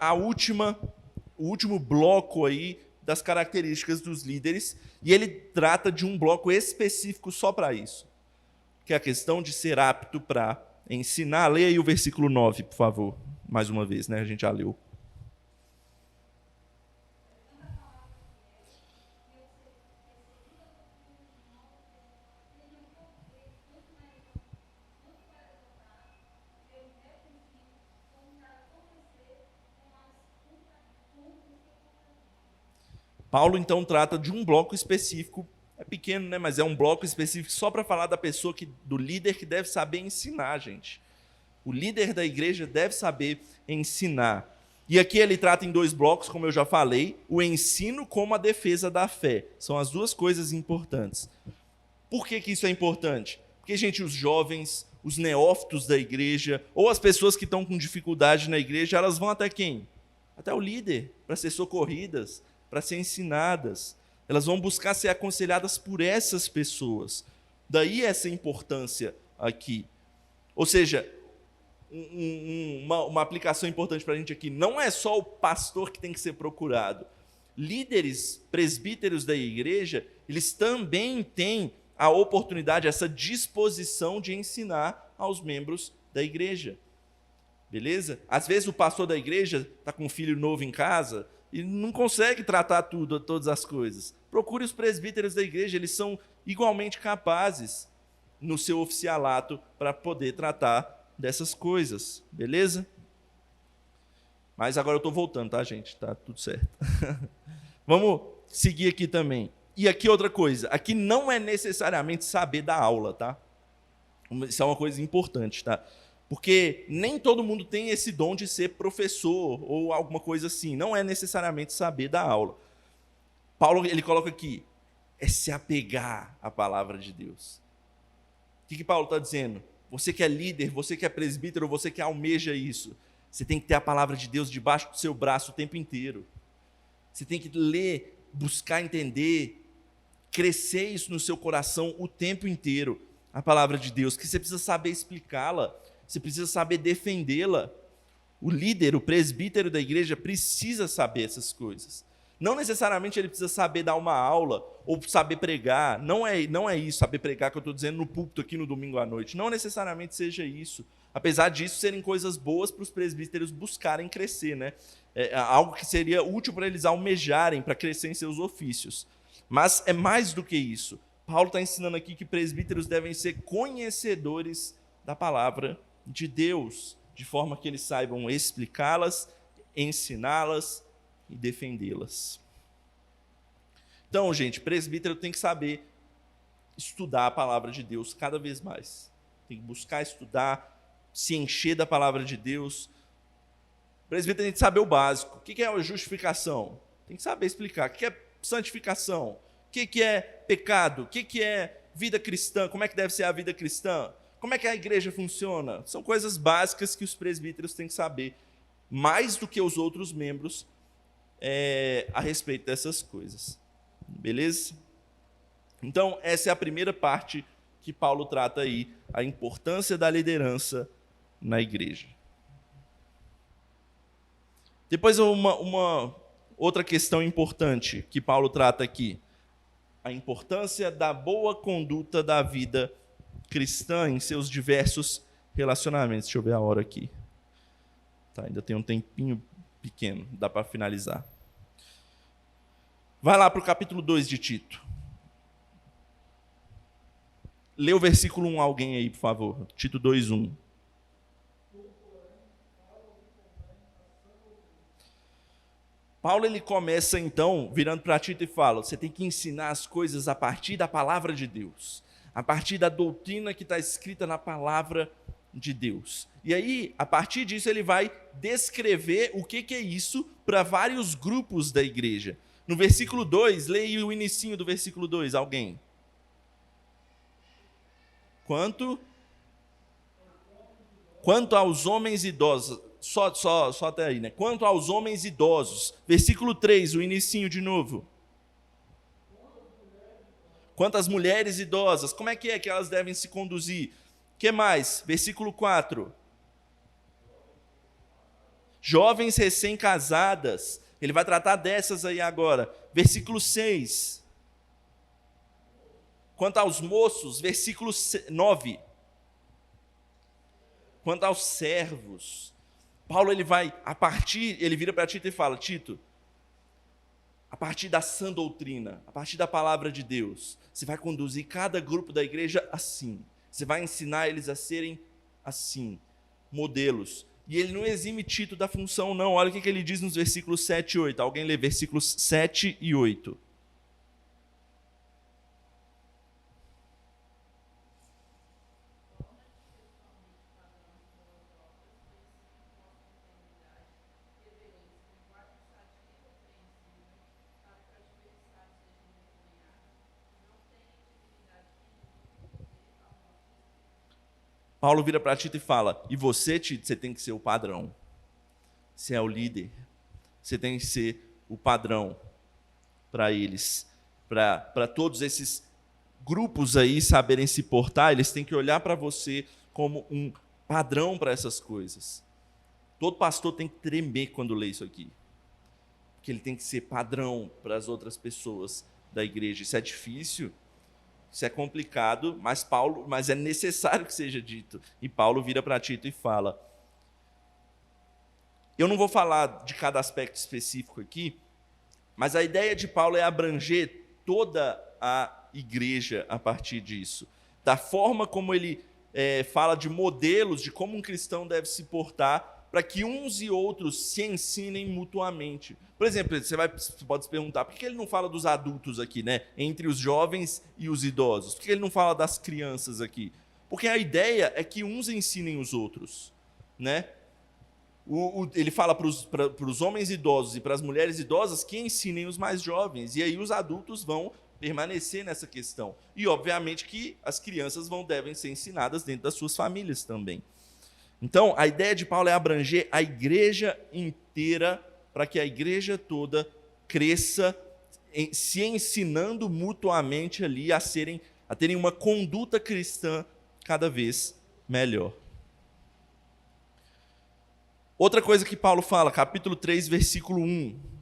S1: o último bloco aí das características dos líderes, e ele trata de um bloco específico só para isso, que é a questão de ser apto para ensinar. Leia aí o versículo 9, por favor. Mais uma vez, né? A gente já leu. Paulo, então, trata de um bloco específico, é pequeno, né? Mas é um bloco específico só para falar da pessoa, do líder que deve saber ensinar, gente. O líder da igreja deve saber ensinar. E aqui ele trata em 2 blocos, como eu já falei, o ensino como a defesa da fé. São as 2 coisas importantes. Por que isso é importante? Porque, gente, os jovens, os neófitos da igreja, ou as pessoas que estão com dificuldade na igreja, elas vão até quem? Até o líder, para ser socorridas, para ser ensinadas. Elas vão buscar ser aconselhadas por essas pessoas. Daí essa importância aqui. Ou seja, uma aplicação importante para a gente aqui, não é só o pastor que tem que ser procurado. Líderes, presbíteros da igreja, eles também têm a oportunidade, essa disposição de ensinar aos membros da igreja. Beleza? Às vezes o pastor da igreja está com um filho novo em casa e não consegue tratar todas as coisas. Procure os presbíteros da igreja, eles são igualmente capazes no seu oficialato para poder tratar dessas coisas, beleza? Mas agora eu estou voltando, tá, gente? Tá tudo certo. Vamos seguir aqui também. E aqui outra coisa, aqui não é necessariamente saber da aula, tá? Isso é uma coisa importante, tá? Porque nem todo mundo tem esse dom de ser professor ou alguma coisa assim. Não é necessariamente saber da aula. Paulo, ele coloca aqui, é se apegar à palavra de Deus. O que Paulo está dizendo? Você que é líder, você que é presbítero, você que almeja isso, você tem que ter a palavra de Deus debaixo do seu braço o tempo inteiro. Você tem que ler, buscar entender, crescer isso no seu coração o tempo inteiro, a palavra de Deus, que você precisa saber explicá-la, você precisa saber defendê-la. O líder, o presbítero da igreja precisa saber essas coisas. Não necessariamente ele precisa saber dar uma aula ou saber pregar. Não é isso, saber pregar, que eu estou dizendo no púlpito aqui no domingo à noite. Não necessariamente seja isso. Apesar disso serem coisas boas para os presbíteros buscarem crescer, né? É algo que seria útil para eles almejarem, para crescer em seus ofícios. Mas é mais do que isso. Paulo está ensinando aqui que presbíteros devem ser conhecedores da palavra de Deus, de forma que eles saibam explicá-las, ensiná-las e defendê-las. Então, gente, presbítero tem que saber estudar a palavra de Deus cada vez mais. Tem que buscar estudar, se encher da palavra de Deus. O presbítero tem que saber o básico. O que é a justificação? Tem que saber explicar. O que é santificação? O que é pecado? O que é vida cristã? Como é que deve ser a vida cristã? Como é que a igreja funciona? São coisas básicas que os presbíteros têm que saber, mais do que os outros membros, a respeito dessas coisas. Beleza? Então, essa é a primeira parte que Paulo trata aí, a importância da liderança na igreja. Depois, uma outra questão importante que Paulo trata aqui, a importância da boa conduta da vida cristã em seus diversos relacionamentos. Deixa eu ver a hora aqui. Tá, ainda tem um tempinho pequeno, dá para finalizar. Vai lá para o capítulo 2 de Tito. Lê o versículo 1 alguém aí, por favor. Tito 2:1. Paulo, ele começa então, virando para Tito e fala, você tem que ensinar as coisas a partir da palavra de Deus, a partir da doutrina que está escrita na palavra de Deus. E aí, a partir disso, ele vai descrever o que é isso para vários grupos da igreja. No versículo 2, leia o inicinho do versículo 2, alguém. Quanto aos homens idosos, só até aí, né? Quanto aos homens idosos, versículo 3, o inicinho de novo. Quanto às mulheres idosas, como é que elas devem se conduzir? O que mais? Versículo 4. Jovens recém-casadas, ele vai tratar dessas aí agora. Versículo 6. Quanto aos moços, versículo 9. Quanto aos servos, Paulo ele vira para Tito e fala: Tito, a partir da sã doutrina, a partir da palavra de Deus, você vai conduzir cada grupo da igreja assim. Você vai ensinar eles a serem assim, modelos. E ele não exime Tito da função, não. Olha o que ele diz nos versículos 7 e 8. Alguém lê versículos 7 e 8. Paulo vira para Tito e fala: e você, Tito, você tem que ser o padrão. Você é o líder. Você tem que ser o padrão para eles. Para todos esses grupos aí saberem se portar, eles têm que olhar para você como um padrão para essas coisas. Todo pastor tem que tremer quando lê isso aqui. Porque ele tem que ser padrão para as outras pessoas da igreja. Isso é difícil. Isso é complicado, mas é necessário que seja dito. E Paulo vira para Tito e fala. Eu não vou falar de cada aspecto específico aqui, mas a ideia de Paulo é abranger toda a igreja a partir disso. Da forma como ele fala de modelos, de como um cristão deve se portar, para que uns e outros se ensinem mutuamente. Por exemplo, você pode se perguntar, por que ele não fala dos adultos aqui, né? Entre os jovens e os idosos? Por que ele não fala das crianças aqui? Porque a ideia é que uns ensinem os outros, né? Ele fala para os homens idosos e para as mulheres idosas que ensinem os mais jovens, e aí os adultos vão permanecer nessa questão. E, obviamente, que as crianças devem ser ensinadas dentro das suas famílias também. Então, a ideia de Paulo é abranger a igreja inteira para que a igreja toda cresça, se ensinando mutuamente ali a terem uma conduta cristã cada vez melhor. Outra coisa que Paulo fala, capítulo 3, versículo 1.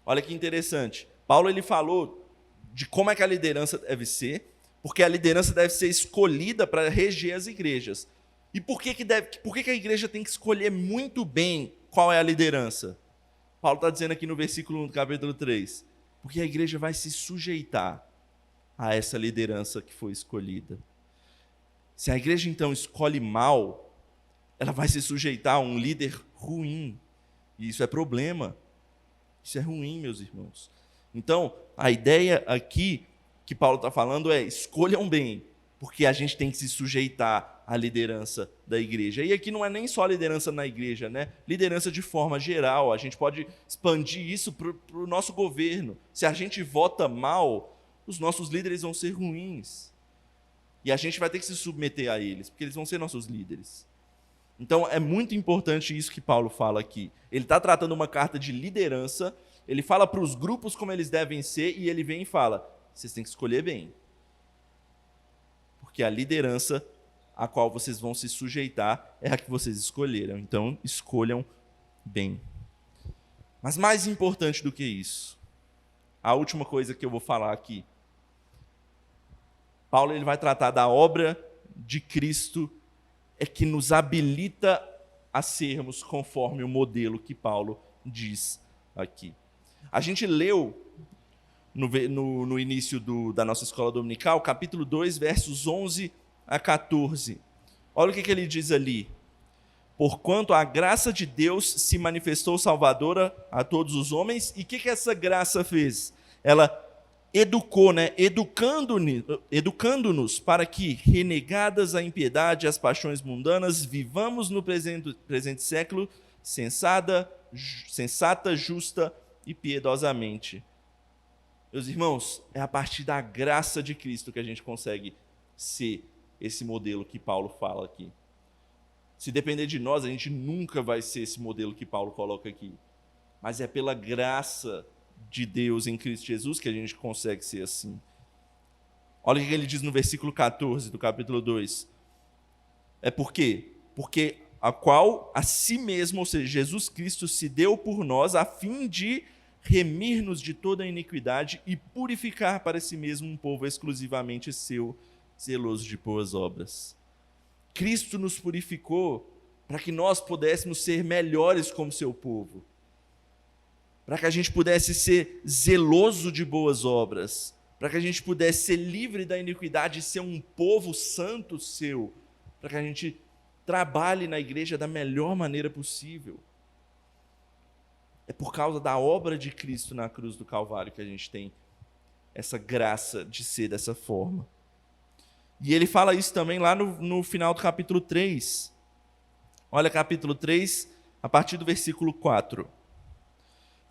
S1: Olha que interessante. Paulo ele falou de como é que a liderança deve ser, porque a liderança deve ser escolhida para reger as igrejas. E por que a igreja tem que escolher muito bem qual é a liderança? Paulo está dizendo aqui no versículo 1 do capítulo 3. Porque a igreja vai se sujeitar a essa liderança que foi escolhida. Se a igreja, então, escolhe mal, ela vai se sujeitar a um líder ruim. E isso é problema. Isso é ruim, meus irmãos. Então, a ideia aqui que Paulo está falando é: escolham bem, porque a gente tem que se sujeitar à liderança da igreja. E aqui não é nem só liderança na igreja, né? Liderança de forma geral. A gente pode expandir isso para o nosso governo. Se a gente vota mal, os nossos líderes vão ser ruins. E a gente vai ter que se submeter a eles, porque eles vão ser nossos líderes. Então, é muito importante isso que Paulo fala aqui. Ele está tratando uma carta de liderança, ele fala para os grupos como eles devem ser, e ele vem e fala: vocês têm que escolher bem. Porque a liderança a qual vocês vão se sujeitar é a que vocês escolheram. Então, escolham bem. Mas mais importante do que isso, a última coisa que eu vou falar aqui. Paulo ele vai tratar da obra de Cristo, é que nos habilita a sermos conforme o modelo que Paulo diz aqui. A gente leu no início da nossa escola dominical, capítulo 2, versos 11 a 14. Olha o que ele diz ali. Porquanto a graça de Deus se manifestou salvadora a todos os homens. E o que essa graça fez? Ela educou, educando-nos para que, renegadas a impiedade e as paixões mundanas, vivamos no presente século sensata, justa e piedosamente. Meus irmãos, é a partir da graça de Cristo que a gente consegue ser esse modelo que Paulo fala aqui. Se depender de nós, a gente nunca vai ser esse modelo que Paulo coloca aqui. Mas é pela graça de Deus em Cristo Jesus que a gente consegue ser assim. Olha o que ele diz no versículo 14 do capítulo 2. É por quê? Porque a qual a si mesmo, ou seja, Jesus Cristo se deu por nós a fim de remir-nos de toda a iniquidade e purificar para si mesmo um povo exclusivamente seu, zeloso de boas obras. Cristo nos purificou para que nós pudéssemos ser melhores como seu povo, para que a gente pudesse ser zeloso de boas obras, para que a gente pudesse ser livre da iniquidade e ser um povo santo seu, para que a gente trabalhe na igreja da melhor maneira possível. É por causa da obra de Cristo na cruz do Calvário que a gente tem essa graça de ser dessa forma. E ele fala isso também lá no final do capítulo 3. Olha, capítulo 3, a partir do versículo 4.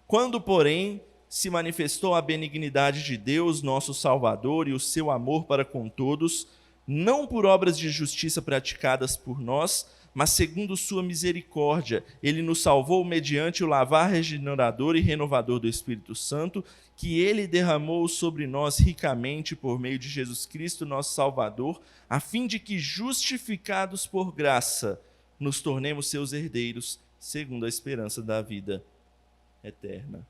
S1: Quando, porém, se manifestou a benignidade de Deus, nosso Salvador, e o seu amor para com todos, não por obras de justiça praticadas por nós, mas segundo sua misericórdia, ele nos salvou mediante o lavar regenerador e renovador do Espírito Santo, que ele derramou sobre nós ricamente por meio de Jesus Cristo, nosso Salvador, a fim de que, justificados por graça, nos tornemos seus herdeiros, segundo a esperança da vida eterna.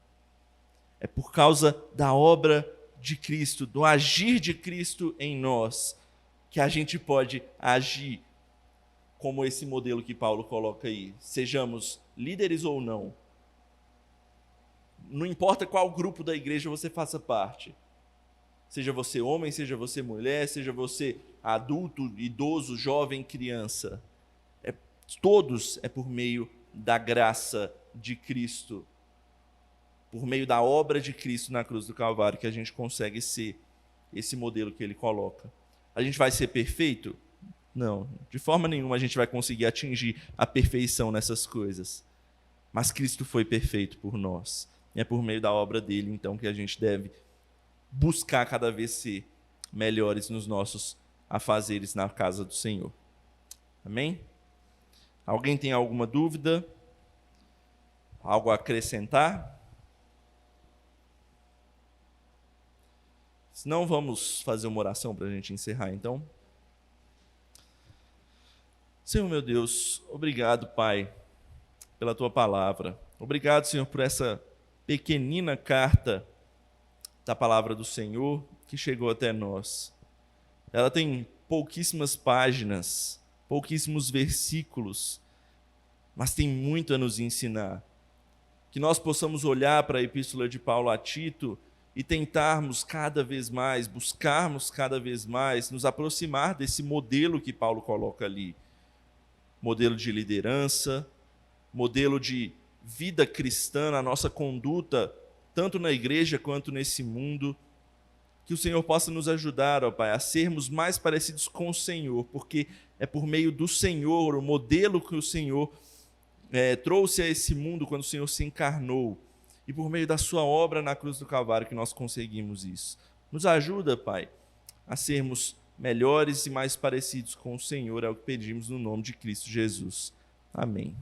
S1: É por causa da obra de Cristo, do agir de Cristo em nós, que a gente pode agir como esse modelo que Paulo coloca aí. Sejamos líderes ou não. Não importa qual grupo da igreja você faça parte. Seja você homem, seja você mulher, seja você adulto, idoso, jovem, criança. Todos é por meio da graça de Cristo, por meio da obra de Cristo na cruz do Calvário, que a gente consegue ser esse modelo que ele coloca. A gente vai ser perfeito? Não, de forma nenhuma a gente vai conseguir atingir a perfeição nessas coisas. Mas Cristo foi perfeito por nós. E é por meio da obra dele, então, que a gente deve buscar cada vez ser melhores nos nossos afazeres na casa do Senhor. Amém? Alguém tem alguma dúvida? Algo a acrescentar? Se não, vamos fazer uma oração para a gente encerrar, então. Senhor, meu Deus, obrigado, Pai, pela Tua palavra. Obrigado, Senhor, por essa pequenina carta da palavra do Senhor que chegou até nós. Ela tem pouquíssimas páginas, pouquíssimos versículos, mas tem muito a nos ensinar. Que nós possamos olhar para a epístola de Paulo a Tito e tentarmos cada vez mais, buscarmos cada vez mais, nos aproximar desse modelo que Paulo coloca ali. Modelo de liderança, modelo de vida cristã, na nossa conduta, tanto na igreja quanto nesse mundo. Que o Senhor possa nos ajudar, ó Pai, a sermos mais parecidos com o Senhor, porque é por meio do Senhor, o modelo que o Senhor trouxe a esse mundo quando o Senhor se encarnou, e por meio da sua obra na cruz do Calvário que nós conseguimos isso. Nos ajuda, Pai, a sermos melhores e mais parecidos com o Senhor, é o que pedimos no nome de Cristo Jesus. Amém.